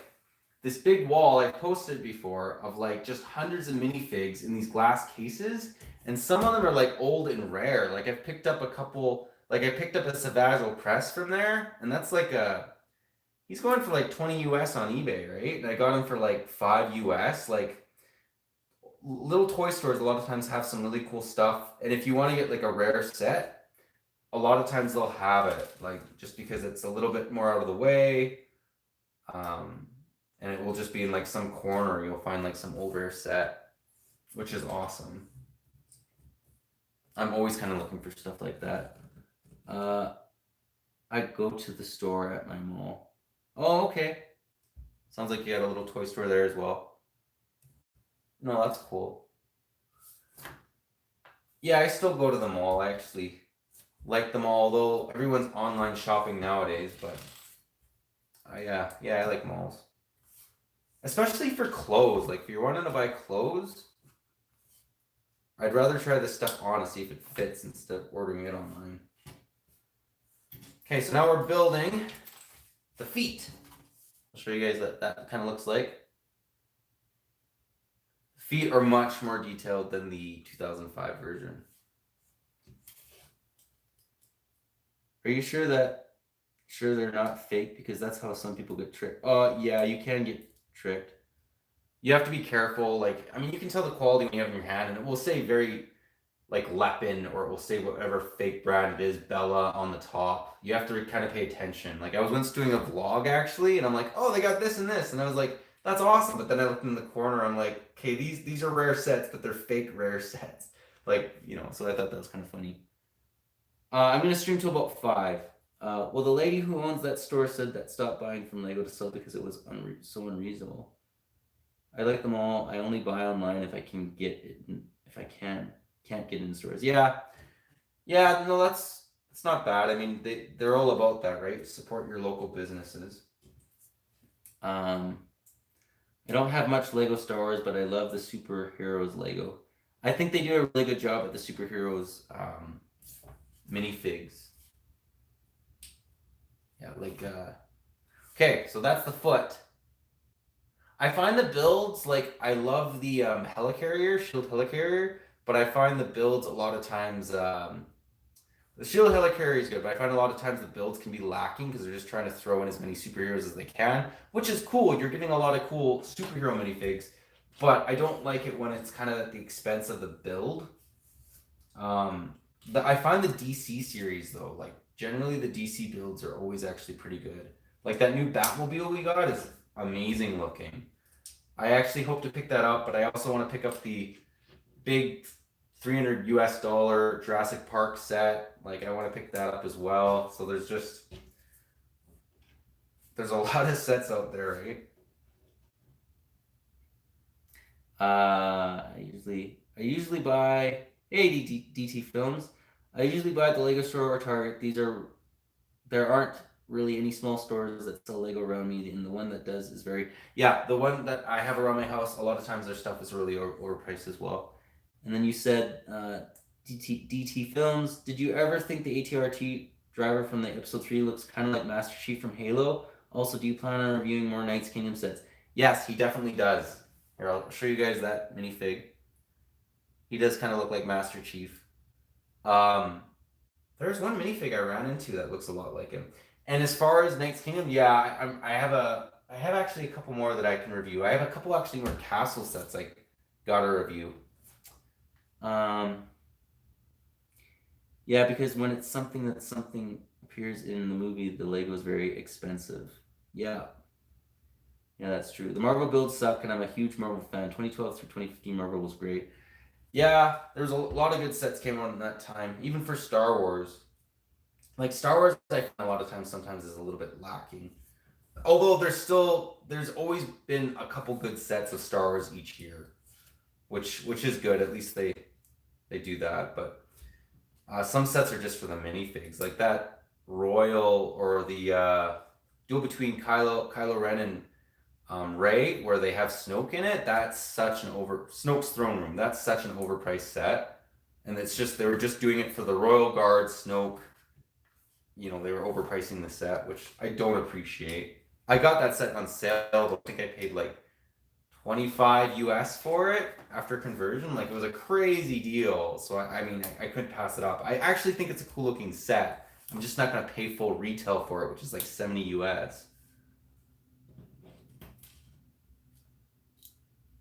this big wall I've posted before of like just hundreds of minifigs in these glass cases, and some of them are like old and rare. Like I've picked up a couple, like I picked up a Savage Opress from there, and that's like he's going for like 20 US on eBay, right? And I got him for like 5 US. Like little toy stores a lot of times have some really cool stuff, and if you want to get like a rare set, a lot of times they'll have it, like just because it's a little bit more out of the way, and it will just be in like some corner. You'll find like some old rare set, which is awesome. I'm always kind of looking for stuff like that. I go to the store at my mall. Oh, okay. Sounds like you had a little toy store there as well. No, that's cool. Yeah, I still go to the mall. I actually like the mall, although everyone's online shopping nowadays, but yeah, I like malls. Especially for clothes. Like if you're wanting to buy clothes, I'd rather try this stuff on to see if it fits instead of ordering it online. Okay, so now we're building the feet. I'll show you guys what that kind of looks like. Feet are much more detailed than the 2005 version. Are you sure they're not fake? Because that's how some people get tricked. Yeah, you can get tricked. You have to be careful. Like, I mean, you can tell the quality when you have it in your hand, and it will say very like Lepin, or it will say whatever fake brand it is, Bella on the top. You have to kind of pay attention. Like I was once doing a vlog actually, and I'm like, oh, they got this and this, and I was like, that's awesome. But then I looked in the corner, I'm like, okay, these are rare sets, but they're fake rare sets. Like, so I thought that was kind of funny. I'm gonna stream till about 5. Well, the lady who owns that store said that stopped buying from Lego to sell because it was so unreasonable. I like them all. I only buy online if I can get it. If I can't get in stores. Yeah, no, that's not bad. I mean, they're all about that, right? Support your local businesses. I don't have much Lego Star Wars, but I love the superheroes Lego. I think they do a really good job at the superheroes minifigs. Yeah, like okay, so that's the foot. I find the builds, like I love the helicarrier, shield helicarrier, but I find the builds a lot of times the shield helicarrier is good, but I find a lot of times the builds can be lacking because they're just trying to throw in as many superheroes as they can, which is cool. You're getting a lot of cool superhero minifigs, but I don't like it when it's kind of at the expense of the build. I find the DC series though, like generally the DC builds are always actually pretty good. Like that new Batmobile we got is amazing looking. I actually hope to pick that up, but I also want to pick up the big $300 US Jurassic Park set. Like I want to pick that up as well. So there's a lot of sets out there, right? I usually buy DT Films. I usually buy at the Lego store or Target. There aren't really any small stores that sell Lego around me, and the one that does is very, yeah, the one that I have around my house, a lot of times their stuff is really overpriced as well. And then you said DT Films. Did you ever think the ATRT driver from the episode 3 looks kind of like Master Chief from Halo? Also, do you plan on reviewing more Knights Kingdom sets? Yes, he definitely does. Here, I'll show you guys that minifig. He does kind of look like Master Chief. There's one minifig I ran into that looks a lot like him. And as far as Knights Kingdom, yeah, I have actually a couple more that I can review. I have a couple actually more castle sets I got to review. Yeah, because when it's something that something appears in the movie, the Lego is very expensive. Yeah. Yeah, that's true. The Marvel builds suck, and I'm a huge Marvel fan. 2012 through 2015 Marvel was great. Yeah, there's a lot of good sets came out in that time, even for Star Wars. Like Star Wars, I find a lot of times sometimes is a little bit lacking. Although there's always been a couple good sets of Star Wars each year, which is good. At least they do that. But some sets are just for the minifigs, like that Royal or the duel between Kylo Ren and Rey, where they have Snoke in it. That's such an Snoke's throne room. That's such an overpriced set, and it's just they were just doing it for the Royal Guard Snoke. You know, they were overpricing the set, which I don't appreciate. I got that set on sale. I think I paid like 25 US for it after conversion. Like, it was a crazy deal. So I mean, I couldn't pass it up. I actually think it's a cool looking set. I'm just not gonna pay full retail for it, which is like 70 US.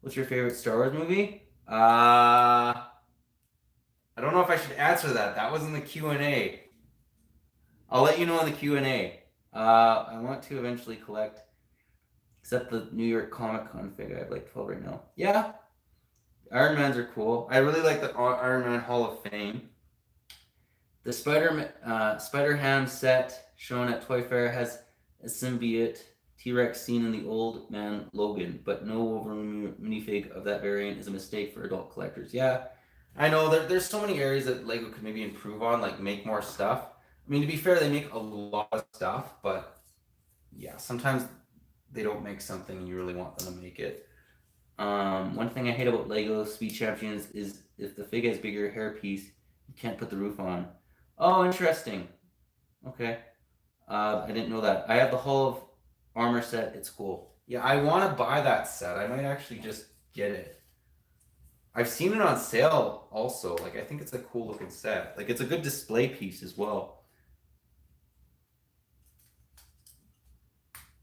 What's your favorite Star Wars movie? I don't know if I should answer that. That was in the Q&A. I'll let you know in the Q&A. I want to eventually collect, except the New York Comic Con figure. I have like 12 right now. Yeah, Iron Mans are cool. I really like the Iron Man Hall of Fame. The Spider-Ham set shown at Toy Fair has a symbiote T-Rex seen in the Old Man Logan, but no Wolverine minifig of that variant is a mistake for adult collectors. Yeah, I know there's so many areas that Lego could maybe improve on, like make more stuff. I mean, to be fair, they make a lot of stuff, but yeah, sometimes they don't make something and you really want them to make it. One thing I hate about Lego Speed Champions is if the fig has bigger hairpiece, you can't put the roof on. Oh, interesting. Okay. I didn't know that. I have the Hall of Armor set. It's cool. Yeah, I want to buy that set. I might actually just get it. I've seen it on sale also. Like, I think it's a cool looking set. Like, it's a good display piece as well.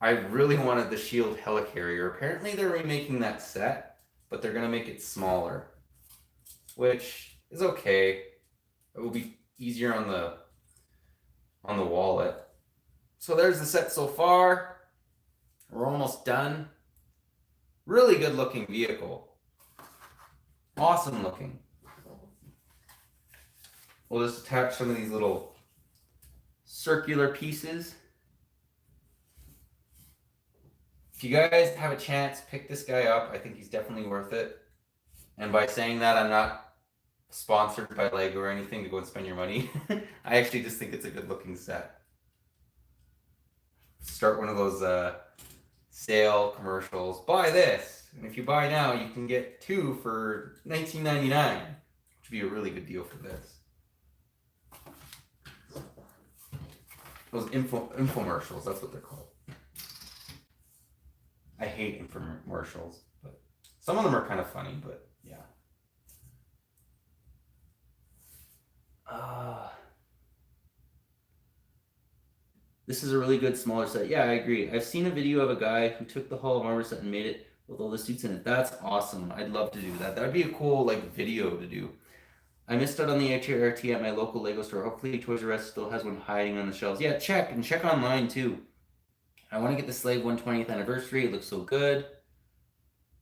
I really wanted the Shield Helicarrier. Apparently they're remaking that set, but they're going to make it smaller, which is okay. It will be easier on the wallet. So there's the set so far. We're almost done. Really good looking vehicle. Awesome looking. We'll just attach some of these little circular pieces. If you guys have a chance, pick this guy up. I think he's definitely worth it. And by saying that, I'm not sponsored by Lego or anything to go and spend your money. I actually just think it's a good looking set. Start one of those sale commercials. Buy this, and if you buy now, you can get 2 for $19.99, which would be a really good deal for this. Those infomercials, that's what they're called. I hate infomercials, but some of them are kind of funny, but yeah. This is a really good smaller set. Yeah, I agree. I've seen a video of a guy who took the Hall of Armor set and made it with all the suits in it. That's awesome. I'd love to do that. That'd be a cool like video to do. I missed out on the HRT at my local Lego store. Hopefully Toys R Us still has one hiding on the shelves. Yeah, check online too. I want to get the Slave 120th anniversary. It looks so good.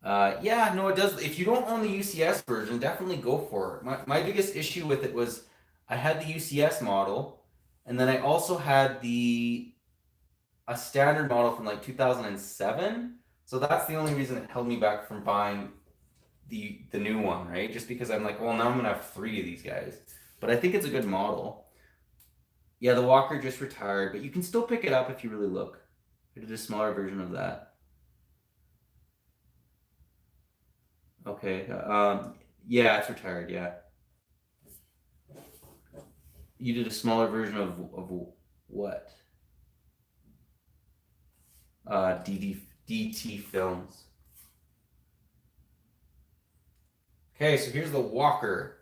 Yeah, no, it does. If you don't own the UCS version, definitely go for it. My biggest issue with it was I had the UCS model, and then I also had a standard model from like 2007. So that's the only reason it held me back from buying the new one, right? Just because I'm like, well, now I'm gonna have 3 of these guys. But I think it's a good model. Yeah, the Walker just retired, but you can still pick it up if you really look. I did a smaller version of that. Okay. Yeah, it's retired. Yeah. You did a smaller version of what? DT Films. Okay, so here's the Walker.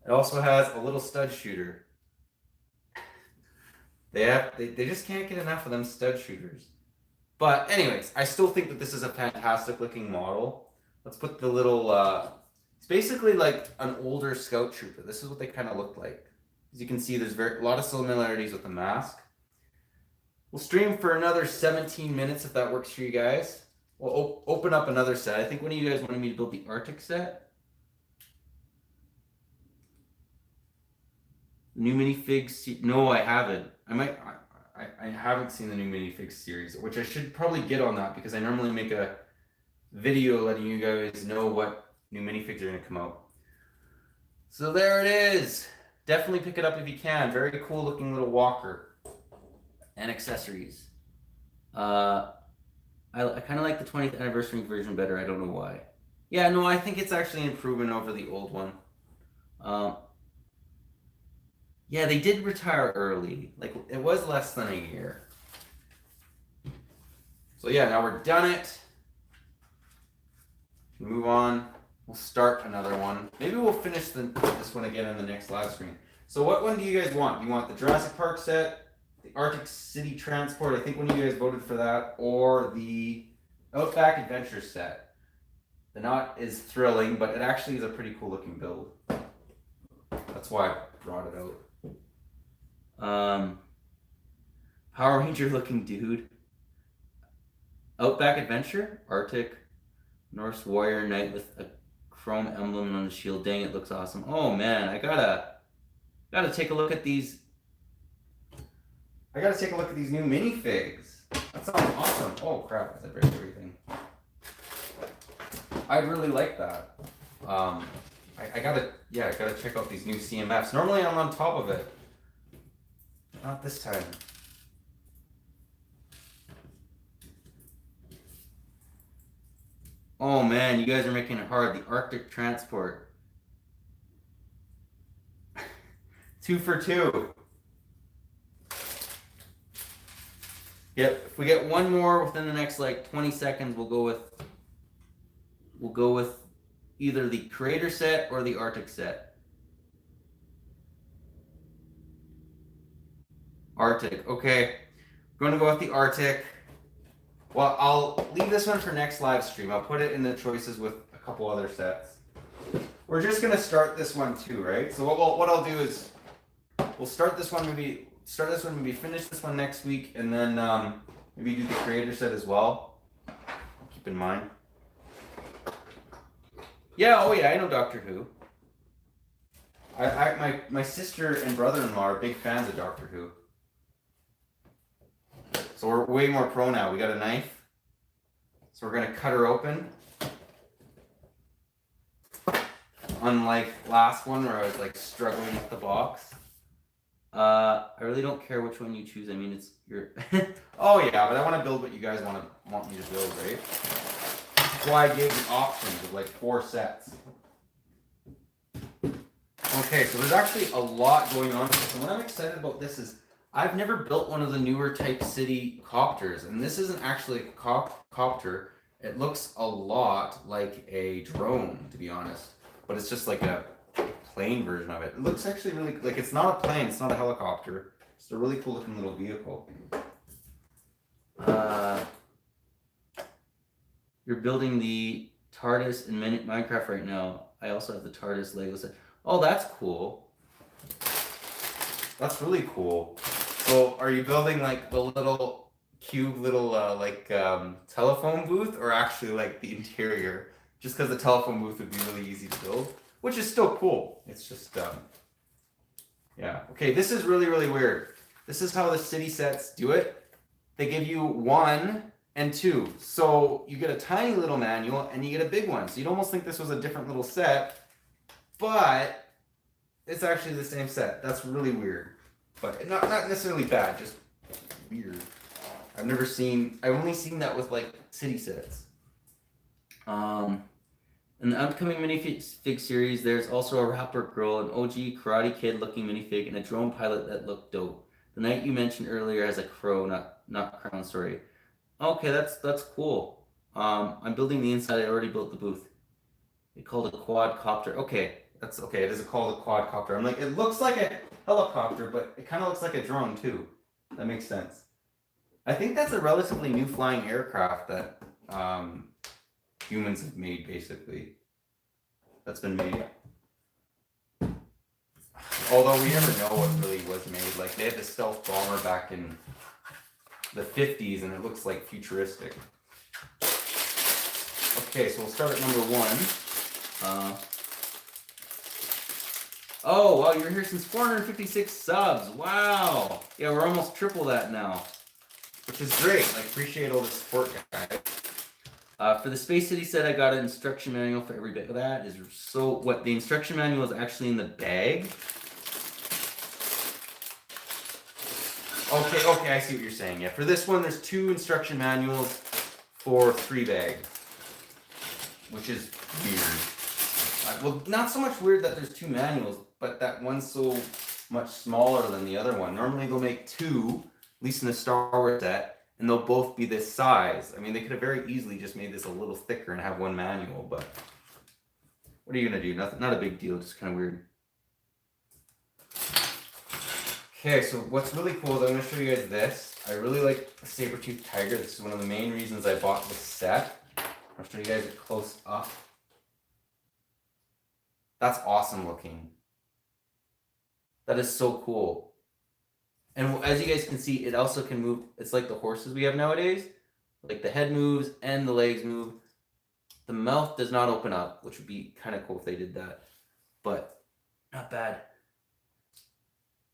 It also has a little stud shooter. They just can't get enough of them stud shooters. But anyways, I still think that this is a fantastic looking model. Let's put the little it's basically like an older Scout Trooper. This is what they kind of look like. As you can see, there's a lot of similarities with the mask. We'll stream for another 17 minutes if that works for you guys. We'll open up another set. I think one of you guys wanted me to build the Arctic set. New minifigs? No, I haven't. I haven't seen the new minifigs series, which I should probably get on that because I normally make a video letting you guys know what new minifigs are going to come out. So there it is. Definitely pick it up if you can. Very cool looking little Walker and accessories. I kind of like the 20th anniversary version better. I don't know why. Yeah, no, I think it's actually an improvement over the old one. Yeah, they did retire early. Like, it was less than a year. So yeah, now we're done it. Move on. We'll start another one. Maybe we'll finish this one again on the next live stream. So what one do you guys want? You want the Jurassic Park set, the Arctic City Transport, I think one of you guys voted for that, or the Outback Adventure set. The knot is thrilling, but it actually is a pretty cool looking build. That's why I brought it out. Power Ranger looking dude. Outback Adventure, Arctic, Norse Warrior Knight with a chrome emblem on the shield. Dang, it looks awesome. Oh man, I gotta take a look at these. I gotta take a look at these new minifigs. That sounds awesome. Oh crap, I break everything. I really like that. I gotta check out these new CMFs. Normally I'm on top of it. Not this time. Oh man, you guys are making it hard. The Arctic Transport. 2 for 2. Yep, if we get one more within the next like 20 seconds, we'll go with either the Creator set or the Arctic set. Arctic, okay. We're gonna go with the Arctic. Well, I'll leave this one for next live stream. I'll put it in the choices with a couple other sets. We're just gonna start this one too, right? So what I'll do is we'll start this one, maybe finish this one next week, and then maybe do the Creator set as well. Keep in mind. Yeah, oh yeah, I know Doctor Who. My sister and brother-in-law are big fans of Doctor Who. So we're way more pro now. We got a knife. So we're gonna cut her open. Unlike last one where I was like struggling with the box. I really don't care which one you choose. I mean, it's your. Oh yeah, but I want to build what you guys want me to build, right? That's why I gave the options of like 4 sets. Okay, so there's actually a lot going on. So what I'm excited about this is I've never built one of the newer Type City copters, and this isn't actually a copter. It looks a lot like a drone, to be honest, but it's just like a plane version of it. It looks actually really like it's not a plane, it's not a helicopter. It's a really cool looking little vehicle. You're building the TARDIS in Minecraft right now. I also have the TARDIS Lego set. Oh, that's cool. That's really cool. So, are you building like the little cube, telephone booth, or actually like the interior? Just because the telephone booth would be really easy to build, which is still cool. It's just, yeah. Okay, this is really, really weird. This is how the city sets do it. They give you 1 and 2. So you get a tiny little manual and you get a big one. So you'd almost think this was a different little set, but it's actually the same set. That's really weird, but not necessarily bad, just weird. I've only seen that with like city sets. In the upcoming minifig series, there's also a rapper girl, an OG Karate Kid looking minifig, and a drone pilot that looked dope. The knight you mentioned earlier has a crow, not crown. Sorry. Okay, that's cool. I'm building the inside. I already built the booth. They called a quadcopter. Okay, that's okay. It is called a quadcopter. I'm like, it looks like a helicopter, but it kind of looks like a drone too. That makes sense. I think that's a relatively new flying aircraft that humans have made, basically. That's been made. Although we never know what really was made. Like, they had the stealth bomber back in the 50s, and it looks like futuristic. Okay, so we'll start at number 1. Oh, wow, you're here since 456 subs. Wow. Yeah, we're almost triple that now, which is great. I appreciate all the support, guys. For the Space City set, I got an instruction manual for every bit of that. Is so what the instruction manual is actually in the bag. Okay, I see what you're saying. Yeah, for this one, there's 2 instruction manuals for 3 bags, which is weird. Well, not so much weird that there's 2 manuals, but that one's so much smaller than the other one. Normally, they'll make 2, at least in the Star Wars set, and they'll both be this size. I mean, they could have very easily just made this a little thicker and have 1 manual, but what are you gonna do? Not a big deal, just kind of weird. Okay, so what's really cool is I'm going to show you guys this. I really like the saber-toothed tiger. This is one of the main reasons I bought this set. I'll show you guys it close up. That's awesome looking. That is so cool. And as you guys can see, it also can move. It's like the horses we have nowadays. Like the head moves and the legs move. The mouth does not open up, which would be kind of cool if they did that. But not bad.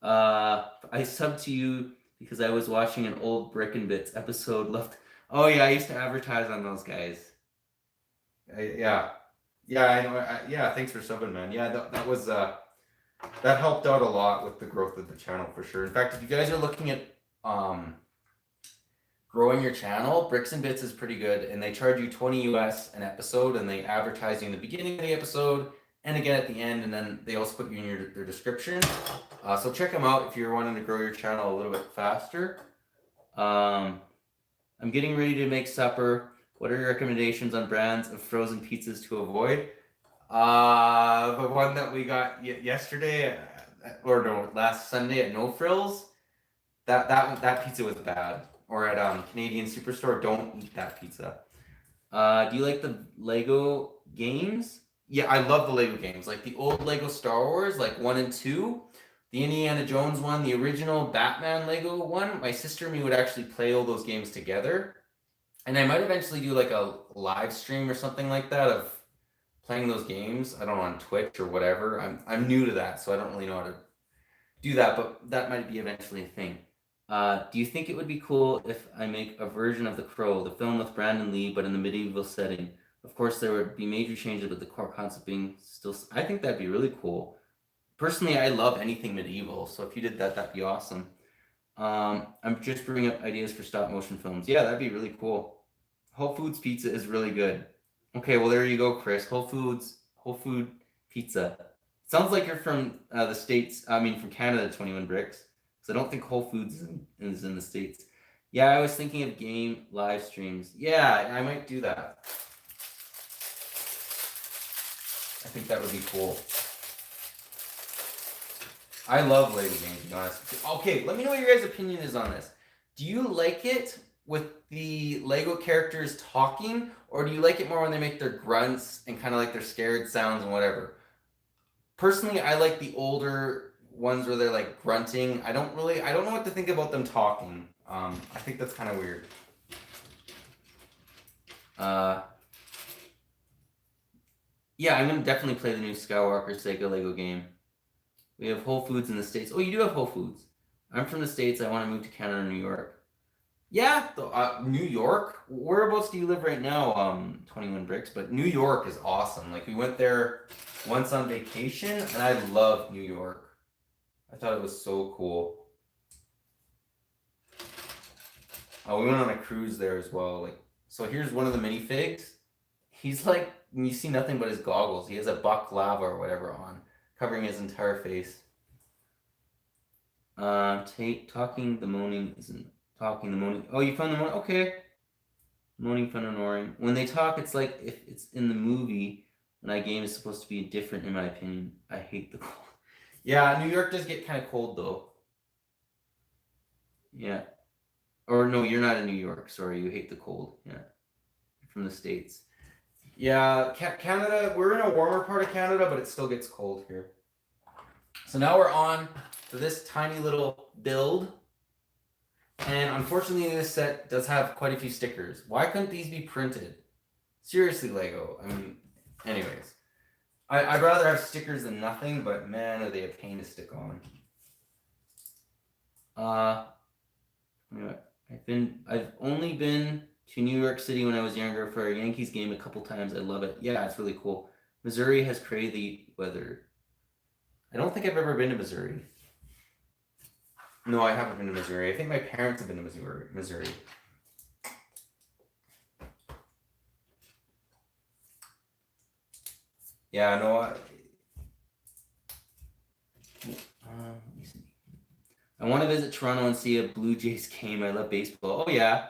I subbed to you because I was watching an old Brick and Bits episode left. Oh yeah, I used to advertise on those guys. Yeah, I know. Yeah, thanks for subbing, man. Yeah, that was that helped out a lot with the growth of the channel for sure. In fact, if you guys are looking at growing your channel, Bricks and Bits is pretty good, and they charge you $20 US an episode, and they advertise you in the beginning of the episode and again at the end, and then they also put you in their description. So check them out if you're wanting to grow your channel a little bit faster. I'm getting ready to make supper. What are your recommendations on brands of frozen pizzas to avoid? The one that we got yesterday, or no, last Sunday at No Frills, that pizza was bad. Or at Canadian Superstore, don't eat that pizza. Do you like the Lego games? Yeah, I love the Lego games. Like the old Lego Star Wars, like 1 and 2. The Indiana Jones one, the original Batman Lego one. My sister and me would actually play all those games together. And I might eventually do like a live stream or something like that of playing those games. I don't know, on Twitch or whatever. I'm new to that, so I don't really know how to do that, but that might be eventually a thing. Do you think it would be cool if I make a version of The Crow, the film with Brandon Lee, but in the medieval setting? Of course, there would be major changes, but the core concept being still... I think that'd be really cool. Personally, I love anything medieval, so if you did that, that'd be awesome. I'm just bringing up ideas for stop-motion films. Yeah, that'd be really cool. Whole Foods pizza is really good. Okay, well, there you go, Chris. Whole Food pizza. Sounds like you're from the States. I mean, from Canada, 21 Bricks. Because I don't think Whole Foods is in the States. Yeah, I was thinking of game live streams. Yeah, I might do that. I think that would be cool. I love Lego games, to be honest. Okay, let me know what your guys' opinion is on this. Do you like it with the Lego characters talking, or do you like it more when they make their grunts and kind of like their scared sounds and whatever? Personally, I like the older ones where they're like grunting. I don't know what to think about them talking. I think that's kind of weird. Yeah, I'm gonna definitely play the new Skywalker Sega Lego game. We have Whole Foods in the States. Oh, you do have Whole Foods. I'm from the States. I want to move to Canada or New York. Yeah, New York. Whereabouts do you live right now? 21 Bricks, but New York is awesome. Like we went there once on vacation, and I love New York. I thought it was so cool. Oh, we went on a cruise there as well. Like, so here's one of the minifigs. He's like, you see nothing but his goggles. He has a baklava or whatever on, covering his entire face. Talking the moaning isn't talking the moaning. Oh, you found the moaning? Okay. Moaning, fun, and roaring. When they talk, it's like if it's in the movie. When I game is supposed to be different, in my opinion. I hate the cold. Yeah, New York does get kind of cold though. Yeah. Or no, you're not in New York. Sorry, you hate the cold. Yeah, from the States. Yeah, Canada. We're in a warmer part of Canada, but it still gets cold here. So now we're on to this tiny little build. And unfortunately, this set does have quite a few stickers. Why couldn't these be printed? Seriously, Lego. I mean, anyways. I'd rather have stickers than nothing, but man, are they a pain to stick on. I've only been to New York City when I was younger for a Yankees game a couple times. I love it. Yeah, it's really cool. Missouri has crazy weather. I don't think I've ever been to Missouri. No, I haven't been to Missouri. I think my parents have been to Missouri. Yeah, no. Let me see. I want to visit Toronto and see a Blue Jays game. I love baseball. Oh yeah,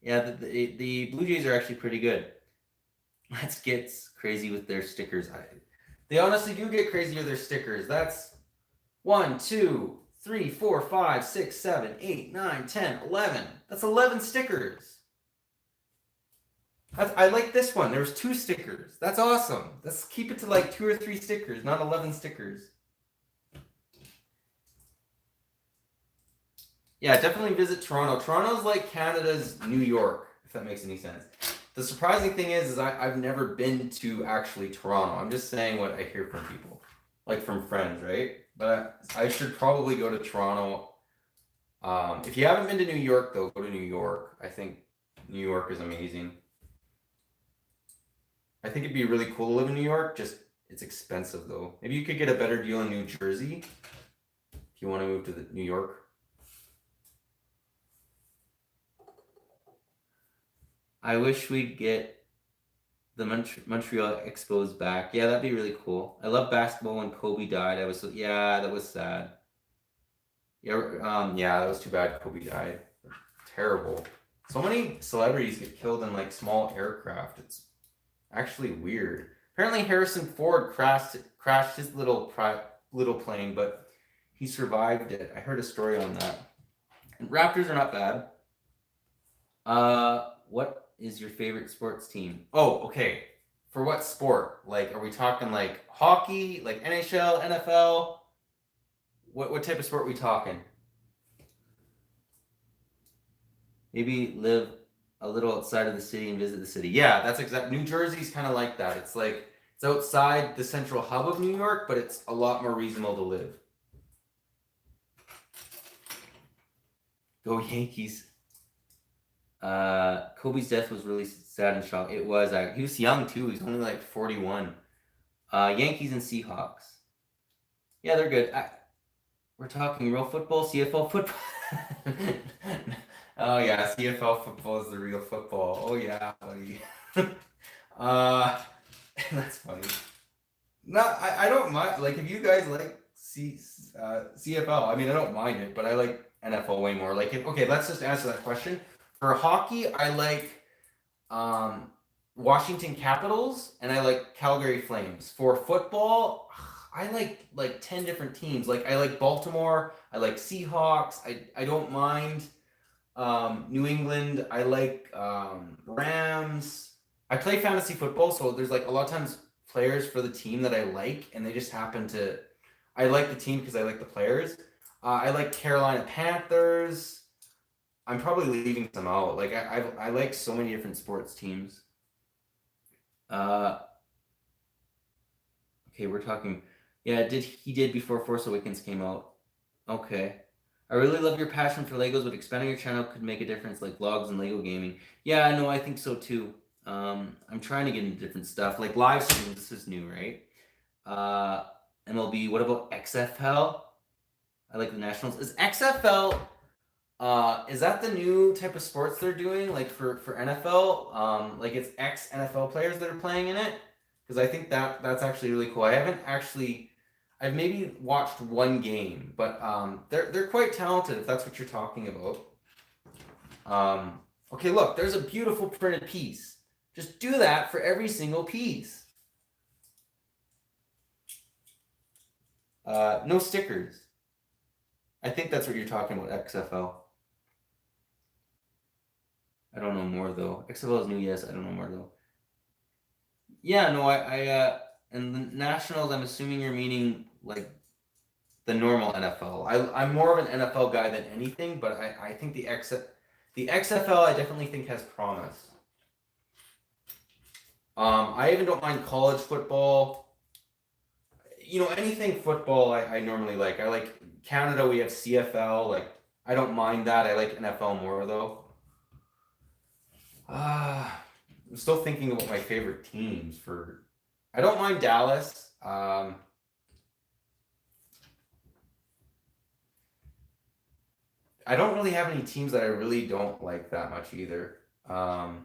yeah. The Blue Jays are actually pretty good. Let's get crazy with their stickers. They honestly do get crazy with their stickers. That's 1, 2, 3, 4, 5, 6, 7, 8, 9, 10, 11. That's 11 stickers. I like this one. There's 2 stickers. That's awesome. Let's keep it to like 2 or 3 stickers, not 11 stickers. Yeah, definitely visit Toronto. Toronto's like Canada's New York, if that makes any sense. The surprising thing is I've never been to actually Toronto. I'm just saying what I hear from people, like from friends, right? But I should probably go to Toronto. If you haven't been to New York, though, go to New York. I think New York is amazing. I think it'd be really cool to live in New York. Just it's expensive though. Maybe you could get a better deal in New Jersey if you want to move to New York. I wish we'd get the Montreal Expos back. Yeah, that'd be really cool. I love basketball when Kobe died. That was sad. Yeah, that was too bad Kobe died. Terrible. So many celebrities get killed in like small aircraft. It's actually weird. Apparently Harrison Ford crashed his little plane, but he survived it. I heard a story on that. And Raptors are not bad. What is your favorite sports team? Oh, okay. For what sport? Like, are we talking like hockey, like NHL, NFL? What type of sport are we talking? Maybe live a little outside of the city and visit the city. Yeah, that's exact. New Jersey's kind of like that. It's like it's outside the central hub of New York, but it's a lot more reasonable to live. Go Yankees. Kobe's death was really sad and shocking. It was. He was young too. He's only like 41. Yankees and Seahawks. Yeah, they're good. We're talking real football, CFL football. Oh yeah, CFL football is the real football. Oh yeah, buddy. That's funny. No, I don't mind. Like if you guys like CFL, I mean I don't mind it, but I like NFL way more. Like okay, let's just answer that question. For hockey, I like Washington Capitals and I like Calgary Flames. For football, I like 10 different teams. Like I like Baltimore, I like Seahawks. I don't mind New England. I like Rams. I play fantasy football, so there's like a lot of times players for the team that I like, and they just happen to. I like the team because I like the players. I like Carolina Panthers. I'm probably leaving some out. Like I like so many different sports teams. Okay, we're talking. Yeah, he did before Force Awakens came out. Okay. I really love your passion for Legos, but expanding your channel could make a difference, like vlogs and Lego gaming. Yeah, no, I think so too. I'm trying to get into different stuff, like live streams. This is new, right? Uh, MLB. What about XFL? I like the Nationals. Is XFL? Is that the new type of sports they're doing, like for NFL? Like it's ex NFL players that are playing in it, because I think that's actually really cool. I haven't actually, I've maybe watched one game, but they're quite talented if that's what you're talking about. Okay, look, there's a beautiful printed piece. Just do that for every single piece. No stickers. I think that's what you're talking about, XFL. I don't know more though. XFL is new, yes. I don't know more though. Yeah, no, and the Nationals. I'm assuming you're meaning like the normal NFL. I'm more of an NFL guy than anything, but I think the XFL I definitely think has promise. I even don't mind college football. You know, anything football I normally like. I like Canada. We have CFL. Like I don't mind that. I like NFL more though. I'm still thinking about my favorite teams for. I don't mind Dallas. I don't really have any teams that I really don't like that much either. Um,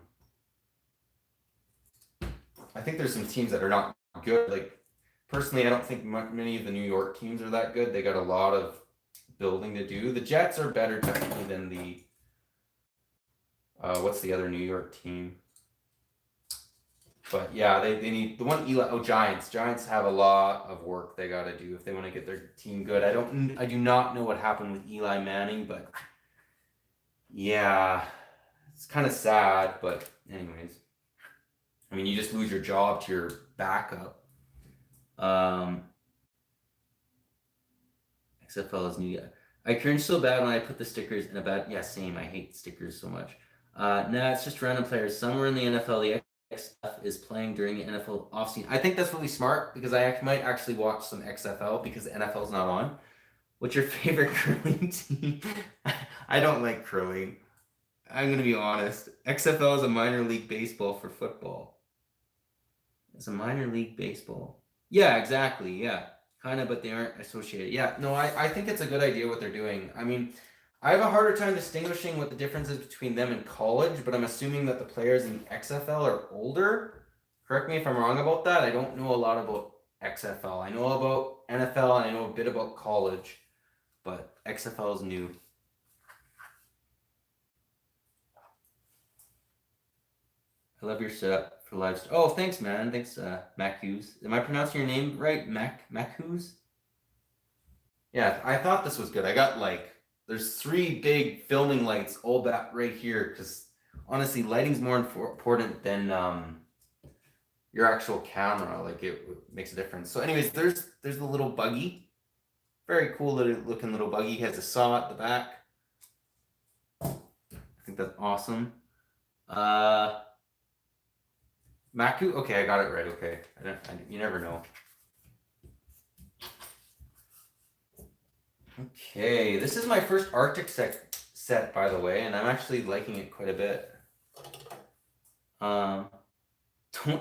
I think there's some teams that are not good. Like personally, I don't think many of the New York teams are that good. They got a lot of building to do. The Jets are better technically than the what's the other New York team? But yeah, they need the one Eli. Oh, Giants. Giants have a lot of work they got to do if they want to get their team good. I do not know what happened with Eli Manning, but yeah, it's kind of sad. But anyways, I mean, you just lose your job to your backup. Um, XFL is new. I cringe so bad when I put the stickers in a bad. Yeah, same. I hate stickers so much. Nah, it's just random players. Somewhere in the NFL, the XFL is playing during the NFL offseason. I think that's really smart because I might actually watch some XFL because the NFL's not on. What's your favorite curling team? I don't like curling. I'm gonna be honest. XFL is a minor league baseball for football. It's a minor league baseball. Yeah, exactly. Yeah, kind of, but they aren't associated. Yeah, no, I think it's a good idea what they're doing. I mean, I have a harder time distinguishing what the difference is between them and college, but I'm assuming that the players in XFL are older. Correct me if I'm wrong about that. I don't know a lot about XFL. I know about NFL and I know a bit about college, but XFL is new. I love your setup for live. Oh, thanks, man. Thanks, Mac Hughes. Am I pronouncing your name right? Mac Hughes? Yeah, I thought this was good. I got like there's three big filming lights all back right here because honestly, lighting's more important than your actual camera. Like it makes a difference. So, anyways, there's the little buggy. Very cool looking little buggy. He has a saw at the back. I think that's awesome. Maku. Okay, I got it right. Okay, you never know. Okay, this is my first Arctic set, by the way, and I'm actually liking it quite a bit. Don't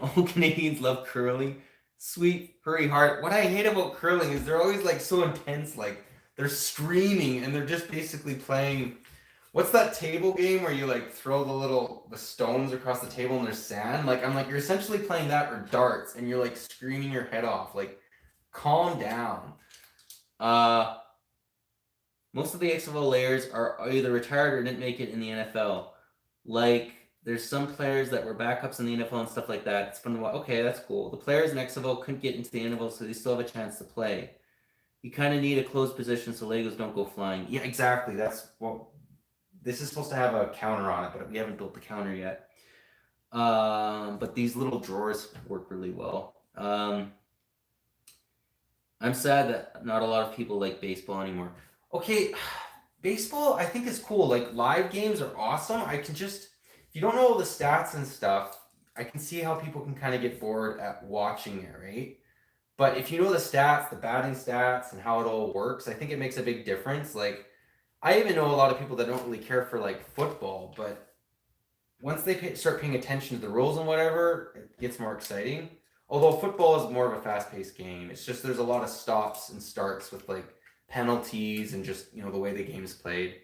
all Canadians love curling? Sweet, hurry, heart. What I hate about curling is they're always like so intense, like they're screaming and they're just basically playing. What's that table game where you like throw the stones across the table and there's sand? Like I'm like you're essentially playing that or darts and you're like screaming your head off. Like calm down. Most of the XFL layers are either retired or didn't make it in the NFL. Like, there's some players that were backups in the NFL and stuff like that. It's fun to watch. Okay, that's cool. The players in XFL couldn't get into the NFL, so they still have a chance to play. You kind of need a closed position so Legos don't go flying. Yeah, exactly. That's well. This is supposed to have a counter on it, but we haven't built the counter yet. But these little drawers work really well. I'm sad that not a lot of people like baseball anymore. Okay, baseball I think is cool. Like live games are awesome. I can just if you don't know all the stats and stuff, I can see how people can kind of get bored at watching it, right? But if you know the stats, the batting stats, and how it all works, I think it makes a big difference. Like I even know a lot of people that don't really care for like football, but once they start paying attention to the rules and whatever, it gets more exciting. Although football is more of a fast-paced game, it's just there's a lot of stops and starts with like penalties and just the way the game is played.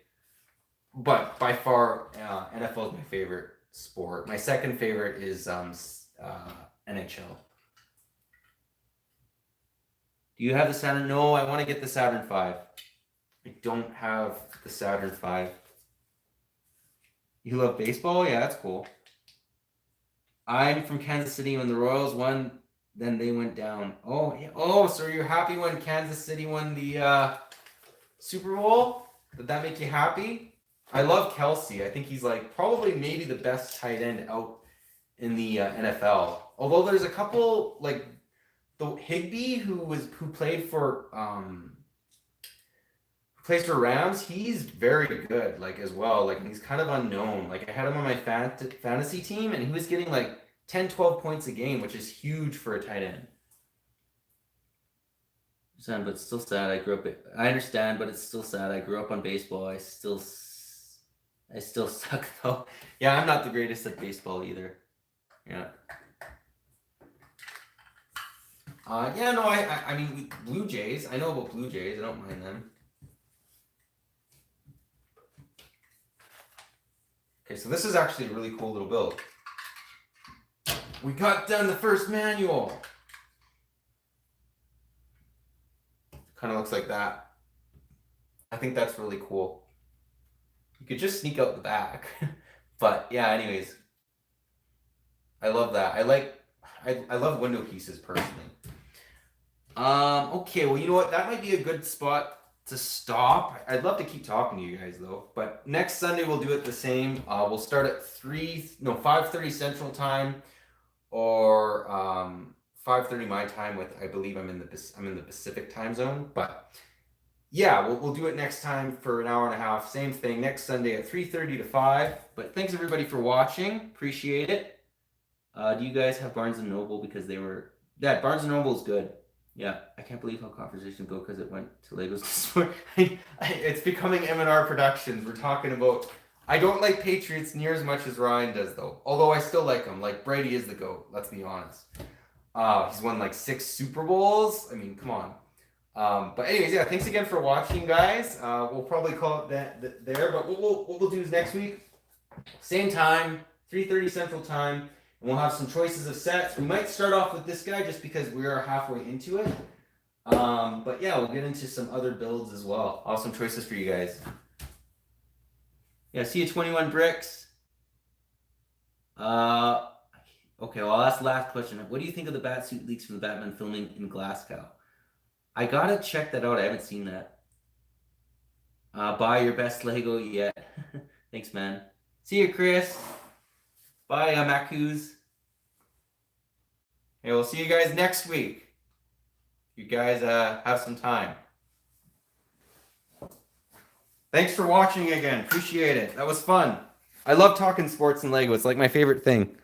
But by far, NFL is my favorite sport. My second favorite is NHL. Do you have the Saturn? No, I want to get the Saturn V. I don't have the Saturn V. You love baseball? Yeah, that's cool. I'm from Kansas City. When the Royals won, then they went down. Oh, yeah. Oh, so you're happy when Kansas City won the Super Bowl? Did that make you happy? I love Kelsey. I think he's like probably maybe the best tight end out in the NFL. Although there's a couple like the Higbee who played for plays for Rams. He's very good like as well. Like he's kind of unknown. Like I had him on my fantasy team and he was getting like 10, 12 points a game, which is huge for a tight end. But it's still sad. I understand, but it's still sad. I grew up on baseball. I still suck though. Yeah, I'm not the greatest at baseball either. Yeah. Yeah, no, I mean Blue Jays. I know about Blue Jays. I don't mind them. Okay, so this is actually a really cool little build. We got done the first manual. Kind of looks like that. I think that's really cool. You could just sneak out the back. But yeah, anyways. I love that. I love window pieces personally. Okay, well, you know what? That might be a good spot to stop. I'd love to keep talking to you guys though. But next Sunday we'll do it the same. We'll start at 5:30 Central Time or 5:30 my time with I believe I'm in the Pacific time zone. But yeah, we'll do it next time for an hour and a half. Same thing next Sunday at 3:30 to 5. But thanks everybody for watching. Appreciate it. Do you guys have Barnes and Noble because they were? Yeah, Barnes and Noble is good. Yeah, I can't believe how conversations go because it went to Legos this morning. It's becoming M&R Productions. We're talking about. I don't like Patriots near as much as Ryan does, though. Although I still like him. Like Brady is the GOAT. Let's be honest. He's won like 6 Super Bowls. I mean, come on. But anyways, yeah. Thanks again for watching, guys. We'll probably call it that there. But what we'll do is next week, same time, 3:30 Central Time. And we'll have some choices of sets. We might start off with this guy just because we are halfway into it. But yeah, we'll get into some other builds as well. I'll have some choices for you guys. Yeah, see you 21 bricks. Okay, well, I'll ask the last question. What do you think of the Batsuit leaks from the Batman filming in Glasgow? I gotta check that out. I haven't seen that. Buy your best Lego yet. Thanks, man. See you, Chris. Bye, Makus. Hey, we'll see you guys next week. You guys have some time. Thanks for watching again. Appreciate it. That was fun. I love talking sports and Lego. It's like my favorite thing.